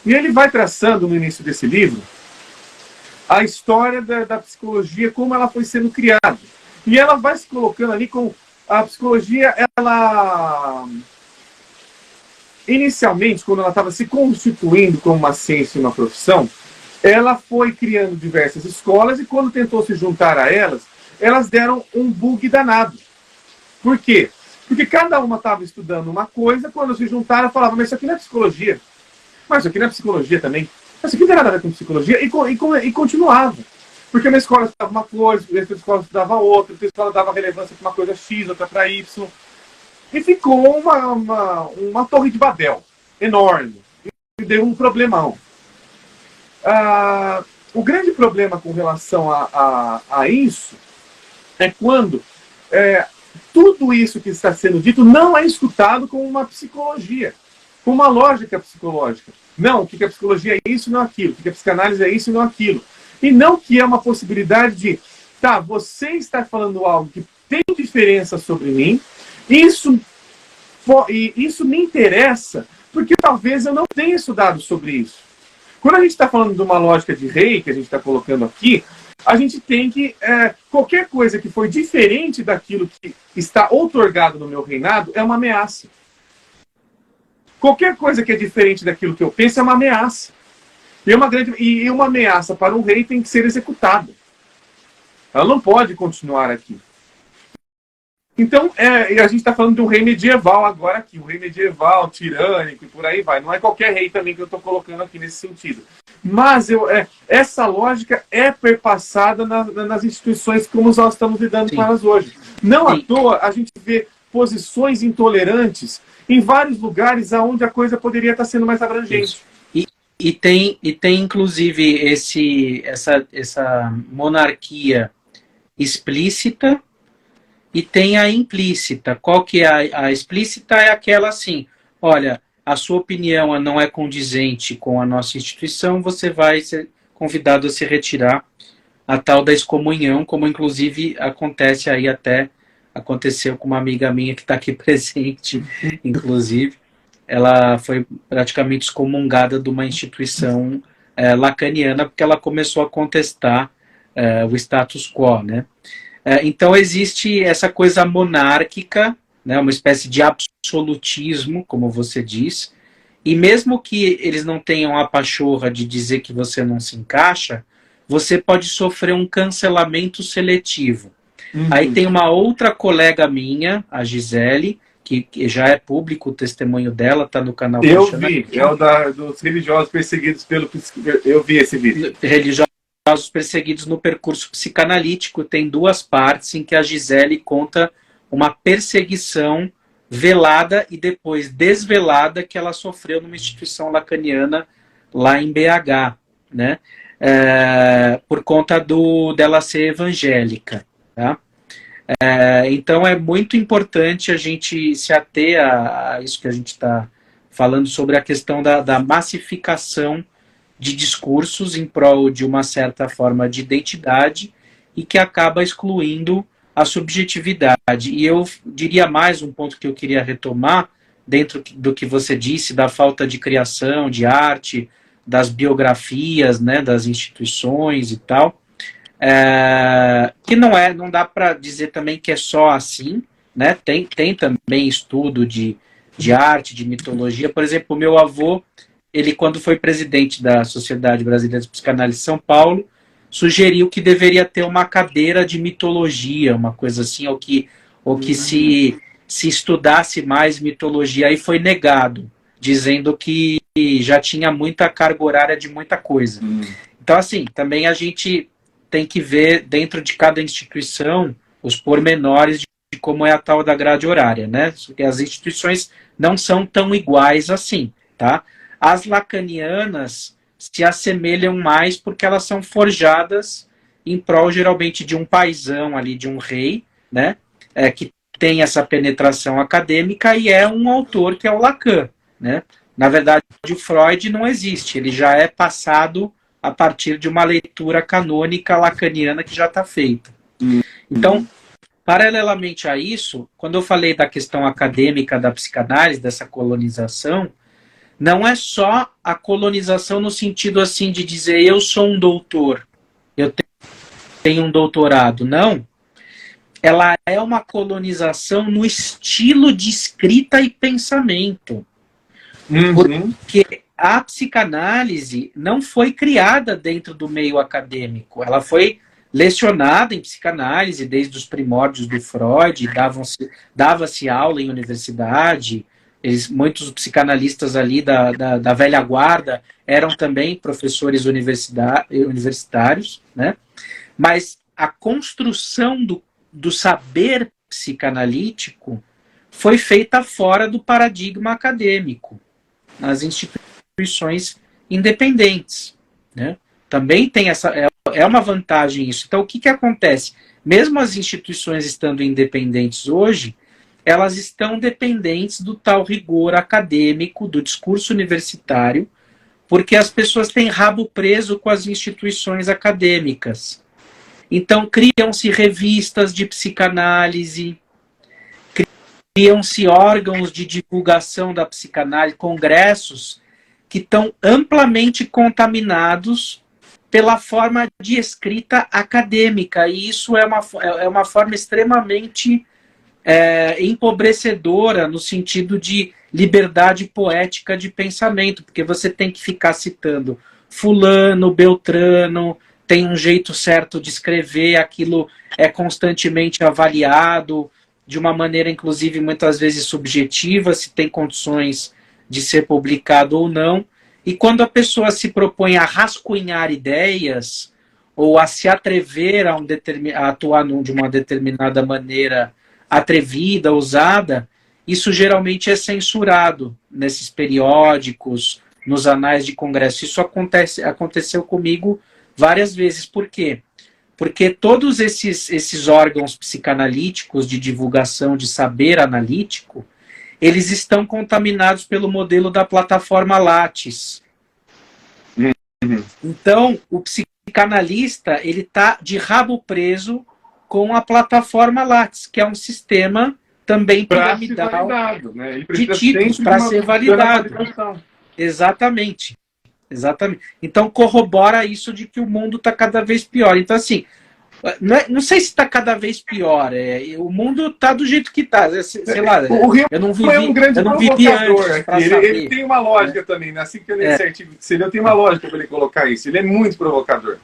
E ele vai traçando no início desse livro a história da psicologia, como ela foi sendo criada. E ela vai se colocando ali com a psicologia, ela... Inicialmente, quando ela estava se constituindo como uma ciência e uma profissão, ela foi criando diversas escolas e quando tentou se juntar a elas, elas deram um bug danado. Por quê? Porque cada uma estava estudando uma coisa, quando se juntaram, falava, mas isso aqui não é psicologia. Mas isso aqui não é psicologia também. Mas isso aqui não tem nada a ver com psicologia. E continuava. Porque uma escola estudava uma coisa, outra escola estudava outra, outra escola dava relevância para uma coisa X, outra para Y. E ficou uma torre de Babel enorme. E deu um problemão. O grande problema com relação a isso é quando tudo isso que está sendo dito não é escutado como uma psicologia, como uma lógica psicológica. Não, o que a psicologia é isso e não aquilo, o que a psicanálise é isso e não aquilo. E não que é uma possibilidade de, tá, você está falando algo que tem diferença sobre mim, isso me interessa, porque talvez eu não tenha estudado sobre isso. Quando a gente está falando de uma lógica de rei, que a gente está colocando aqui, a gente tem que... qualquer coisa que for diferente daquilo que está outorgado no meu reinado é uma ameaça. Qualquer coisa que é diferente daquilo que eu penso é uma ameaça. E uma ameaça para um rei tem que ser executada. Ela não pode continuar aqui. Então, a gente está falando de um rei medieval agora aqui. Um rei medieval, tirânico e por aí vai. Não é qualquer rei também que eu estou colocando aqui nesse sentido. Mas essa lógica é perpassada nas instituições como nós estamos lidando com elas hoje. Não à toa a gente vê posições intolerantes em vários lugares onde a coisa poderia estar sendo mais abrangente. E tem inclusive essa monarquia explícita e tem a implícita. Qual que é a explícita? É aquela assim, olha, a sua opinião não é condizente com a nossa instituição, você vai ser convidado a se retirar, a tal da excomunhão, como inclusive acontece aí aconteceu com uma amiga minha que está aqui presente, inclusive. Ela foi praticamente excomungada de uma instituição lacaniana porque ela começou a contestar o status quo, né? Então existe essa coisa monárquica, né, uma espécie de absolutismo, como você diz, e mesmo que eles não tenham a pachorra de dizer que você não se encaixa, você pode sofrer um cancelamento seletivo. Aí tem uma outra colega minha, a Gisele, que já é público o testemunho dela, está no canal. Eu vi, dos religiosos perseguidos pelo... Eu vi esse vídeo. Religiosos perseguidos no percurso psicanalítico, tem duas partes em que a Gisele conta uma perseguição velada e depois desvelada que ela sofreu numa instituição lacaniana lá em BH, né? Por conta dela ser evangélica, tá? Então é muito importante a gente se ater a isso que a gente está falando sobre a questão da massificação de discursos em prol de uma certa forma de identidade e que acaba excluindo a subjetividade. E eu diria mais um ponto que eu queria retomar, dentro do que você disse, da falta de criação, de arte, das biografias, né, das instituições e tal, que não dá para dizer também que é só assim, né? Tem também estudo de arte, de mitologia. Por exemplo, o meu avô, ele quando foi presidente da Sociedade Brasileira de Psicanálise de São Paulo, sugeriu que deveria ter uma cadeira de mitologia, uma coisa assim, ou que se estudasse mais mitologia, aí foi negado, dizendo que já tinha muita carga horária de muita coisa. Então, assim, também a gente tem que ver dentro de cada instituição os pormenores de como é a tal da grade horária, né? Porque as instituições não são tão iguais assim, tá? As lacanianas se assemelham mais porque elas são forjadas em prol, geralmente, de um paizão ali, de um rei, né? Que tem essa penetração acadêmica e é um autor que é o Lacan, né? Na verdade, o Freud não existe, ele já é passado a partir de uma leitura canônica lacaniana que já está feita. Então, paralelamente a isso, quando eu falei da questão acadêmica da psicanálise, dessa colonização, não é só a colonização no sentido assim de dizer eu sou um doutor, eu tenho um doutorado, não. Ela é uma colonização no estilo de escrita e pensamento. Porque a psicanálise não foi criada dentro do meio acadêmico. Ela foi lecionada em psicanálise desde os primórdios do Freud, dava-se aula em universidade, muitos psicanalistas ali da velha guarda eram também professores universitários, né? Mas a construção do saber psicanalítico foi feita fora do paradigma acadêmico, nas instituições independentes, né? Também tem é uma vantagem isso. Então, o que acontece? Mesmo as instituições estando independentes hoje, elas estão dependentes do tal rigor acadêmico, do discurso universitário, porque as pessoas têm rabo preso com as instituições acadêmicas. Então, criam-se revistas de psicanálise, criam-se órgãos de divulgação da psicanálise, congressos que estão amplamente contaminados pela forma de escrita acadêmica. E isso é uma forma extremamente empobrecedora no sentido de liberdade poética de pensamento, porque você tem que ficar citando fulano, beltrano, tem um jeito certo de escrever, aquilo é constantemente avaliado, de uma maneira, inclusive, muitas vezes subjetiva, se tem condições de ser publicado ou não. E quando a pessoa se propõe a rascunhar ideias, ou a se atrever a atuar de uma determinada maneira atrevida, ousada, isso geralmente é censurado nesses periódicos, nos anais de congresso. Isso aconteceu comigo várias vezes. Por quê? Porque todos esses órgãos psicanalíticos de divulgação de saber analítico, eles estão contaminados pelo modelo da plataforma Lattes. Então, o psicanalista ele está de rabo preso com a plataforma Lattes, que é um sistema também piramidal né? de títulos para ser validado. Exatamente. Exatamente. Então corrobora isso de que o mundo está cada vez pior. Então, assim, não sei se está cada vez pior. O mundo está do jeito que está. Sei lá, o Rio eu não vivi, é um grande provocador aqui. Ele tem uma lógica também, né? Assim que eu li esse artigo que você leu, tem uma lógica para ele colocar isso. Ele é muito provocador.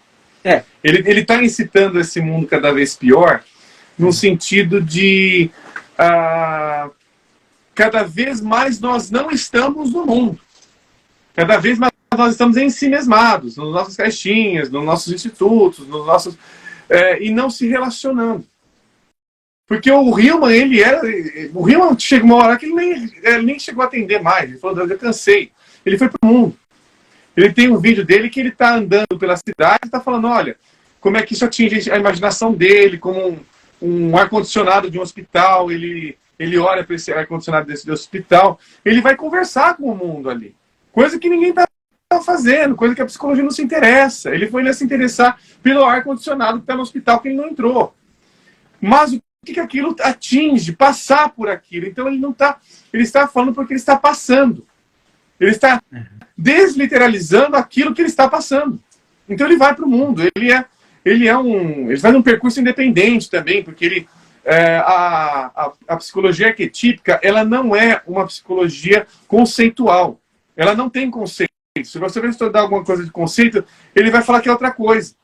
Ele está incitando esse mundo cada vez pior no sentido de cada vez mais nós não estamos no mundo. Cada vez mais nós estamos em si mesmados, nas nossas caixinhas, nos nossos institutos, e não se relacionando. Porque o Hillman, o Hillman chegou uma hora que ele nem chegou a atender mais. Ele falou, eu cansei. Ele foi para o mundo. Ele tem um vídeo dele que ele está andando pela cidade e está falando, olha, como é que isso atinge a imaginação dele, como um ar-condicionado de um hospital, ele olha para esse ar-condicionado desse hospital, ele vai conversar com o mundo ali. Coisa que ninguém está estava fazendo, coisa que a psicologia não se interessa. Ele foi se interessar pelo ar-condicionado que está no hospital que ele não entrou. Mas o que aquilo atinge, passar por aquilo. Então ele não está, ele está falando porque ele está passando. Ele está desliteralizando aquilo que ele está passando. Então ele vai para o mundo. Ele faz um percurso independente também, porque ele a psicologia arquetípica, ela não é uma psicologia conceitual. Ela não tem conceito. Se você vai estudar alguma coisa de conceito, ele vai falar que é outra coisa.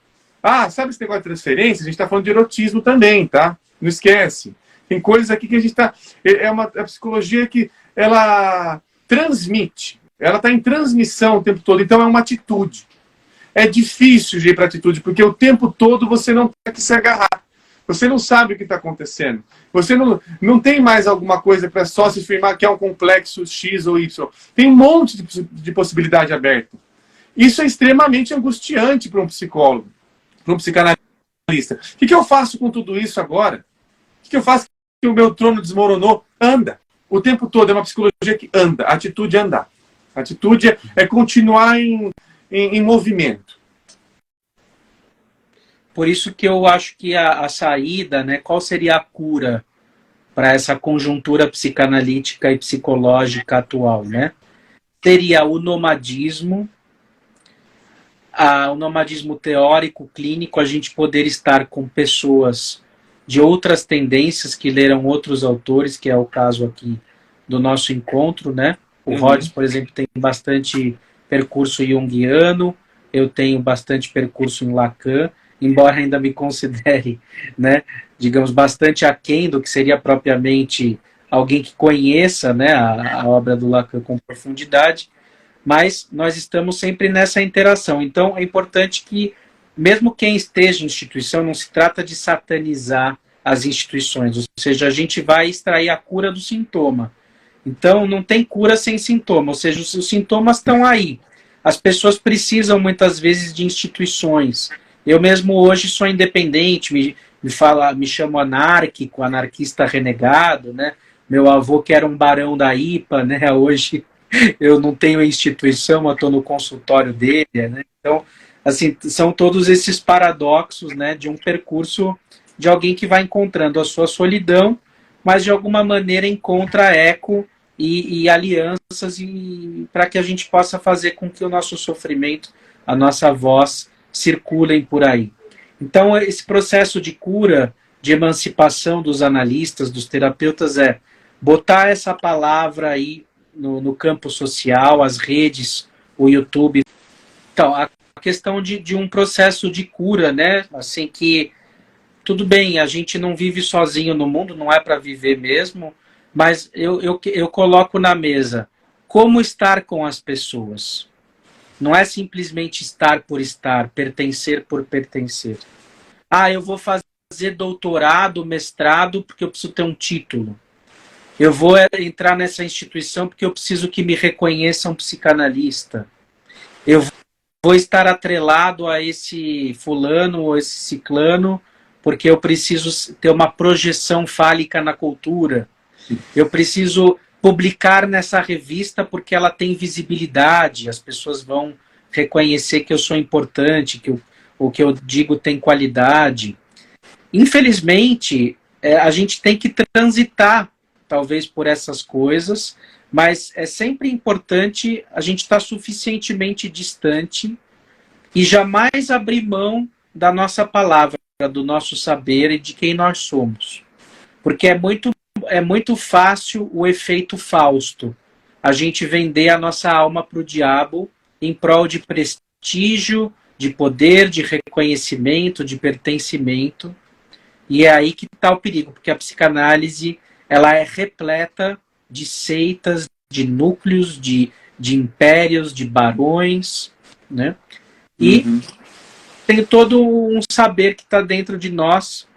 Ah, sabe esse negócio de transferência? A gente está falando de erotismo também, tá? Não esquece. Tem coisas aqui que a gente está... É uma psicologia que ela transmite. Ela está em transmissão o tempo todo. Então é uma atitude. É difícil de ir para atitude, porque o tempo todo você não tem que se agarrar. Você não sabe o que está acontecendo. Você não tem mais alguma coisa para só se afirmar que é um complexo X ou Y. Tem um monte de possibilidade aberta. Isso é extremamente angustiante para um psicólogo, para um psicanalista. O que eu faço com tudo isso agora? O que eu faço que o meu trono desmoronou? Anda. O tempo todo é uma psicologia que anda. A atitude é andar. A atitude é continuar em movimento. Por isso que eu acho que a saída, né, qual seria a cura para essa conjuntura psicanalítica e psicológica atual, né? Seria o nomadismo, o nomadismo teórico, clínico, a gente poder estar com pessoas de outras tendências que leram outros autores, que é o caso aqui do nosso encontro, né? O Rhodes, por exemplo, tem bastante percurso junguiano, eu tenho bastante percurso em Lacan, embora ainda me considere, né, digamos, bastante aquém do que seria propriamente alguém que conheça, né, a obra do Lacan com profundidade, mas nós estamos sempre nessa interação. Então é importante que, mesmo quem esteja em instituição, não se trata de satanizar as instituições, ou seja, a gente vai extrair a cura do sintoma. Então não tem cura sem sintoma, ou seja, os sintomas estão aí. As pessoas precisam muitas vezes de instituições. Eu mesmo hoje sou independente, me chamo anárquico, anarquista renegado, né? Meu avô que era um barão da IPA, né? Hoje eu não tenho instituição, eu estou no consultório dele, né? Então, assim, são todos esses paradoxos, né? De um percurso de alguém que vai encontrando a sua solidão, mas de alguma maneira encontra eco e alianças para que a gente possa fazer com que o nosso sofrimento, a nossa voz, circulem por aí. Então, esse processo de cura, de emancipação dos analistas, dos terapeutas, é botar essa palavra aí no campo social, as redes, o YouTube. Então, a questão de um processo de cura, né? Assim que, tudo bem, a gente não vive sozinho no mundo, não é para viver mesmo, mas eu coloco na mesa como estar com as pessoas. Não é simplesmente estar por estar, pertencer por pertencer. Ah, eu vou fazer doutorado, mestrado, porque eu preciso ter um título. Eu vou entrar nessa instituição porque eu preciso que me reconheça um psicanalista. Eu vou estar atrelado a esse fulano ou esse ciclano porque eu preciso ter uma projeção fálica na cultura. Eu preciso publicar nessa revista porque ela tem visibilidade, as pessoas vão reconhecer que eu sou importante, que o que eu digo tem qualidade. Infelizmente, a gente tem que transitar, talvez, por essas coisas, mas é sempre importante a gente estar suficientemente distante e jamais abrir mão da nossa palavra, do nosso saber e de quem nós somos. Porque é muito fácil o efeito Fausto. A gente vender a nossa alma para o diabo em prol de prestígio, de poder, de reconhecimento, de pertencimento. E é aí que está o perigo, porque a psicanálise ela é repleta de seitas, de núcleos, de impérios, de barões, né? E tem todo um saber que está dentro de nós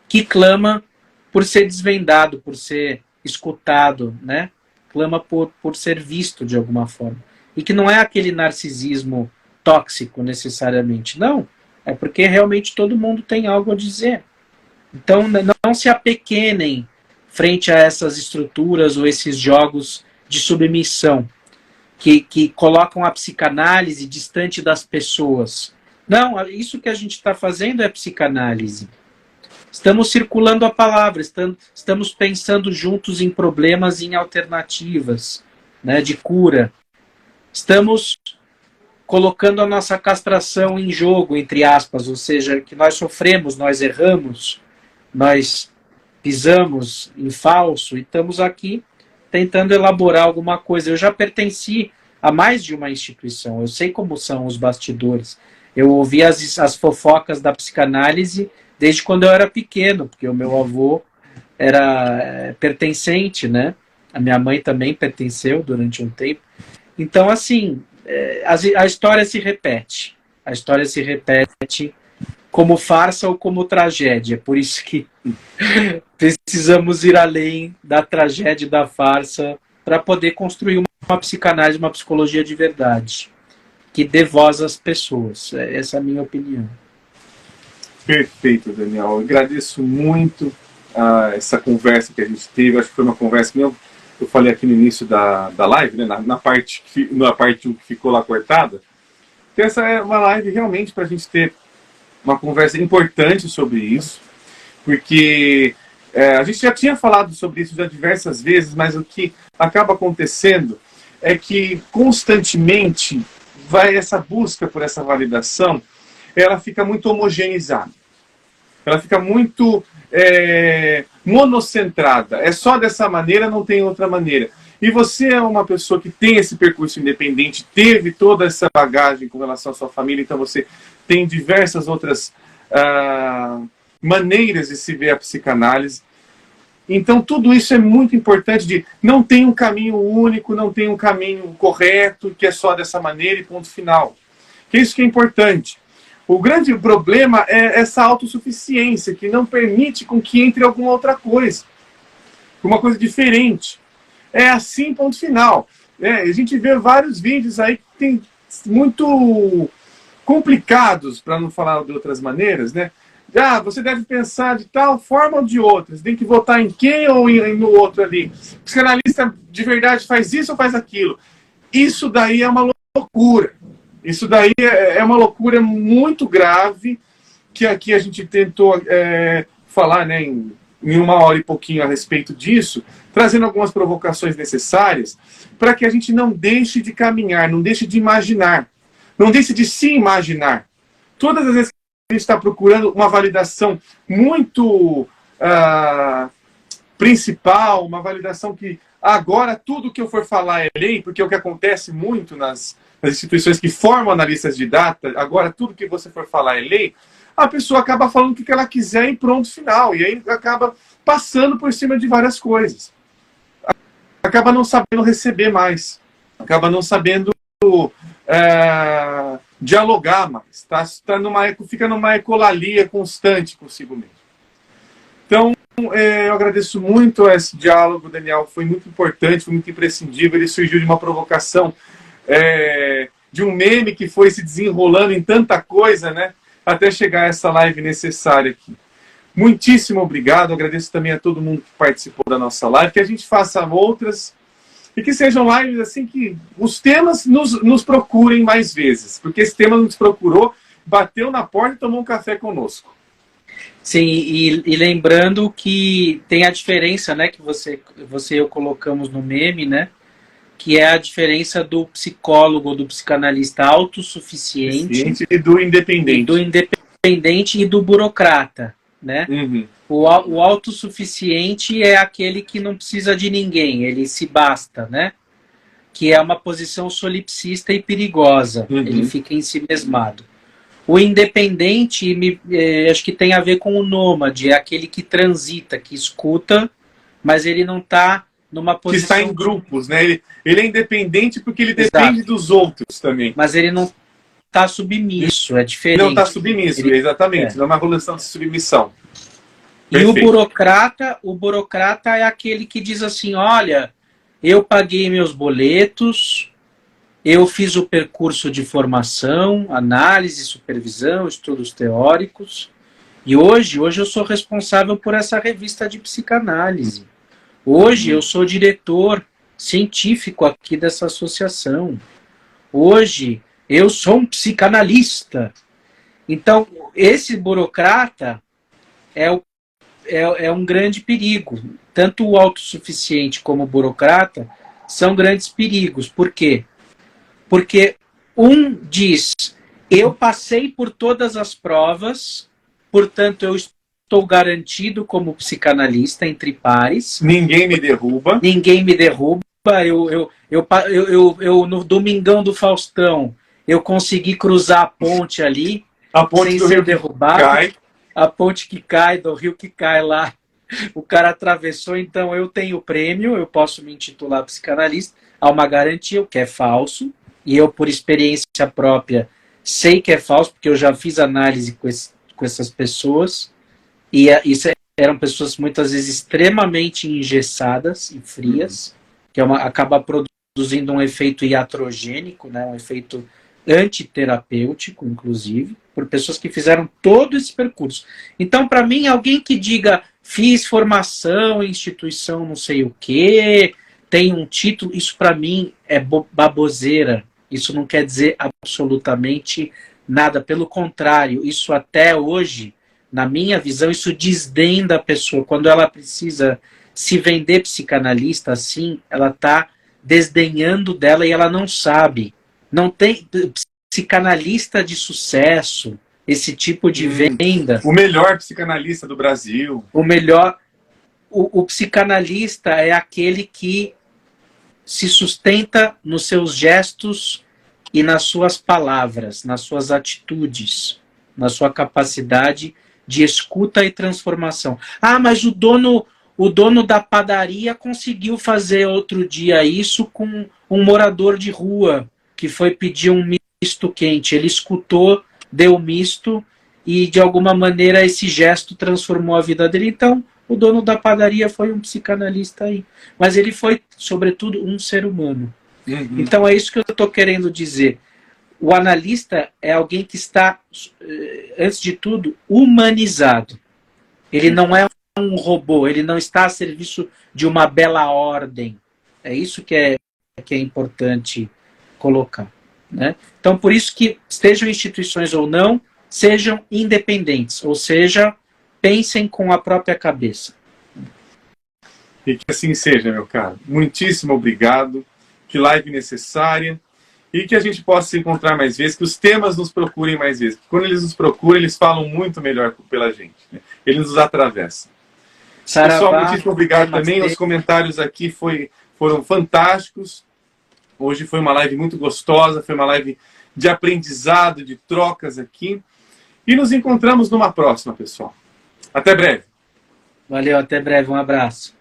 que clama por ser desvendado, por ser escutado, né? Clama por ser visto de alguma forma. E que não é aquele narcisismo tóxico necessariamente, não. É porque realmente todo mundo tem algo a dizer. Então não se apequenem frente a essas estruturas ou esses jogos de submissão, que colocam a psicanálise distante das pessoas. Não, isso que a gente está fazendo é psicanálise. Estamos circulando a palavra, estamos pensando juntos em problemas e em alternativas, né, de cura. Estamos colocando a nossa castração em jogo, entre aspas, ou seja, que nós sofremos, nós erramos, nós pisamos em falso e estamos aqui tentando elaborar alguma coisa. Eu já pertenci a mais de uma instituição, eu sei como são os bastidores. Eu ouvi as fofocas da psicanálise desde quando eu era pequeno, porque o meu avô era pertencente, né? A minha mãe também pertenceu durante um tempo. Então, assim, a história se repete. A história se repete como farsa ou como tragédia. Por isso que precisamos ir além da tragédia e da farsa para poder construir uma psicanálise, uma psicologia de verdade, que dê voz às pessoas. Essa é a minha opinião. Perfeito, Daniel. Eu agradeço muito essa conversa que a gente teve. Acho que foi uma conversa que eu falei aqui no início da live, né, na parte 1 que ficou lá cortada. Que essa é uma live realmente para a gente ter uma conversa importante sobre isso, porque a gente já tinha falado sobre isso já diversas vezes, mas o que acaba acontecendo é que constantemente essa busca por essa validação, ela fica muito homogeneizada. Ela fica muito monocentrada. É só dessa maneira, não tem outra maneira. E você é uma pessoa que tem esse percurso independente, teve toda essa bagagem com relação à sua família, então você tem diversas outras maneiras de se ver a psicanálise. Então tudo isso é muito importante, não tem um caminho único, não tem um caminho correto, que é só dessa maneira e ponto final. Que é isso que é importante. O grande problema é essa autossuficiência, que não permite com que entre alguma outra coisa. Uma coisa diferente. É assim, ponto final. A gente vê vários vídeos aí que tem muito complicados, para não falar de outras maneiras, né? Você deve pensar de tal forma ou de outra. Você tem que votar em quem ou no outro ali. O psicanalista de verdade faz isso ou faz aquilo. Isso daí é uma loucura. Isso daí é uma loucura muito grave, que aqui a gente tentou falar, né, em 1 hora e pouquinho a respeito disso, trazendo algumas provocações necessárias para que a gente não deixe de caminhar, não deixe de imaginar, não deixe de se imaginar. Todas as vezes que a gente está procurando uma validação muito principal, uma validação que agora tudo que eu for falar é lei, porque é o que acontece muito nas instituições que formam analistas de data, agora tudo que você for falar é lei, a pessoa acaba falando o que ela quiser e pronto, final. E aí acaba passando por cima de várias coisas. Acaba não sabendo receber mais. Acaba não sabendo dialogar mais. Fica numa ecolalia constante consigo mesmo. Então, eu agradeço muito esse diálogo, Daniel. Foi muito importante, foi muito imprescindível. Ele surgiu de uma provocação, de um meme que foi se desenrolando em tanta coisa, né? Até chegar a essa live necessária aqui. Muitíssimo obrigado. Agradeço também a todo mundo que participou da nossa live. Que a gente faça outras e que sejam lives assim que os temas nos procurem mais vezes. Porque esse tema nos procurou, bateu na porta e tomou um café conosco. Sim, e lembrando que tem a diferença, né, que você e eu colocamos no meme, né, que é a diferença do psicólogo, do psicanalista autossuficiente e do independente. Do independente e do burocrata, né? Uhum. O autossuficiente é aquele que não precisa de ninguém, ele se basta, né? Que é uma posição solipsista e perigosa, ele fica em si mesmado. O independente, acho que tem a ver com o nômade, é aquele que transita, que escuta, mas ele não está numa posição... Que está em grupos, né? Ele é independente porque ele depende dos outros também. Mas ele não está submisso, é diferente. Não está submisso, exatamente. Não é uma relação de submissão. E o burocrata é aquele que diz assim, olha, eu paguei meus boletos, eu fiz o percurso de formação, análise, supervisão, estudos teóricos, e hoje eu sou responsável por essa revista de psicanálise. Hoje eu sou diretor científico aqui dessa associação. Hoje, eu sou um psicanalista. Então, esse burocrata é um grande perigo. Tanto o autossuficiente como o burocrata são grandes perigos. Por quê? Porque um diz, eu passei por todas as provas, portanto eu estou garantido como psicanalista entre pares. Ninguém me derruba. Ninguém me derruba. No Domingão do Faustão, eu consegui cruzar a ponte ali, A ponte sem do ser rio derrubado. cai. A ponte que cai, do rio que cai lá, o cara atravessou, então eu tenho o prêmio, eu posso me intitular psicanalista, há uma garantia, o que é falso, e eu, por experiência própria, sei que é falso, porque eu já fiz análise com essas pessoas, e isso eram pessoas muitas vezes extremamente engessadas e frias, que acaba produzindo um efeito iatrogênico, né, um efeito antiterapêutico, inclusive, por pessoas que fizeram todo esse percurso. Então, para mim, alguém que diga, fiz formação em instituição não sei o quê, tem um título, isso para mim é baboseira. Isso não quer dizer absolutamente nada. Pelo contrário, isso até hoje, na minha visão, isso desdém da pessoa. Quando ela precisa se vender psicanalista assim, ela está desdenhando dela e ela não sabe. Não tem psicanalista de sucesso, esse tipo de venda. O melhor psicanalista do Brasil. O melhor. O psicanalista é aquele que se sustenta nos seus gestos e nas suas palavras, nas suas atitudes, na sua capacidade de escuta e transformação. Ah, mas o dono da padaria conseguiu fazer outro dia isso com um morador de rua que foi pedir um misto quente. Ele escutou, deu misto e, de alguma maneira, esse gesto transformou a vida dele. Então, o dono da padaria foi um psicanalista aí. Mas ele foi, sobretudo, um ser humano. Uhum. Então, é isso que eu estou querendo dizer. O analista é alguém que está, antes de tudo, humanizado. Ele não é um robô, ele não está a serviço de uma bela ordem. É isso que é importante colocar. Né? Então, por isso que, estejam instituições ou não, sejam independentes, ou seja, pensem com a própria cabeça. E que assim seja, meu caro. Muitíssimo obrigado. Que live necessária. E que a gente possa se encontrar mais vezes, que os temas nos procurem mais vezes. Porque quando eles nos procuram, eles falam muito melhor pela gente. Né? Eles nos atravessam. Saravá, pessoal, muitíssimo obrigado também. Os comentários aqui foram fantásticos. Hoje foi uma live muito gostosa, foi uma live de aprendizado, de trocas aqui. E nos encontramos numa próxima, pessoal. Até breve. Valeu, até breve. Um abraço.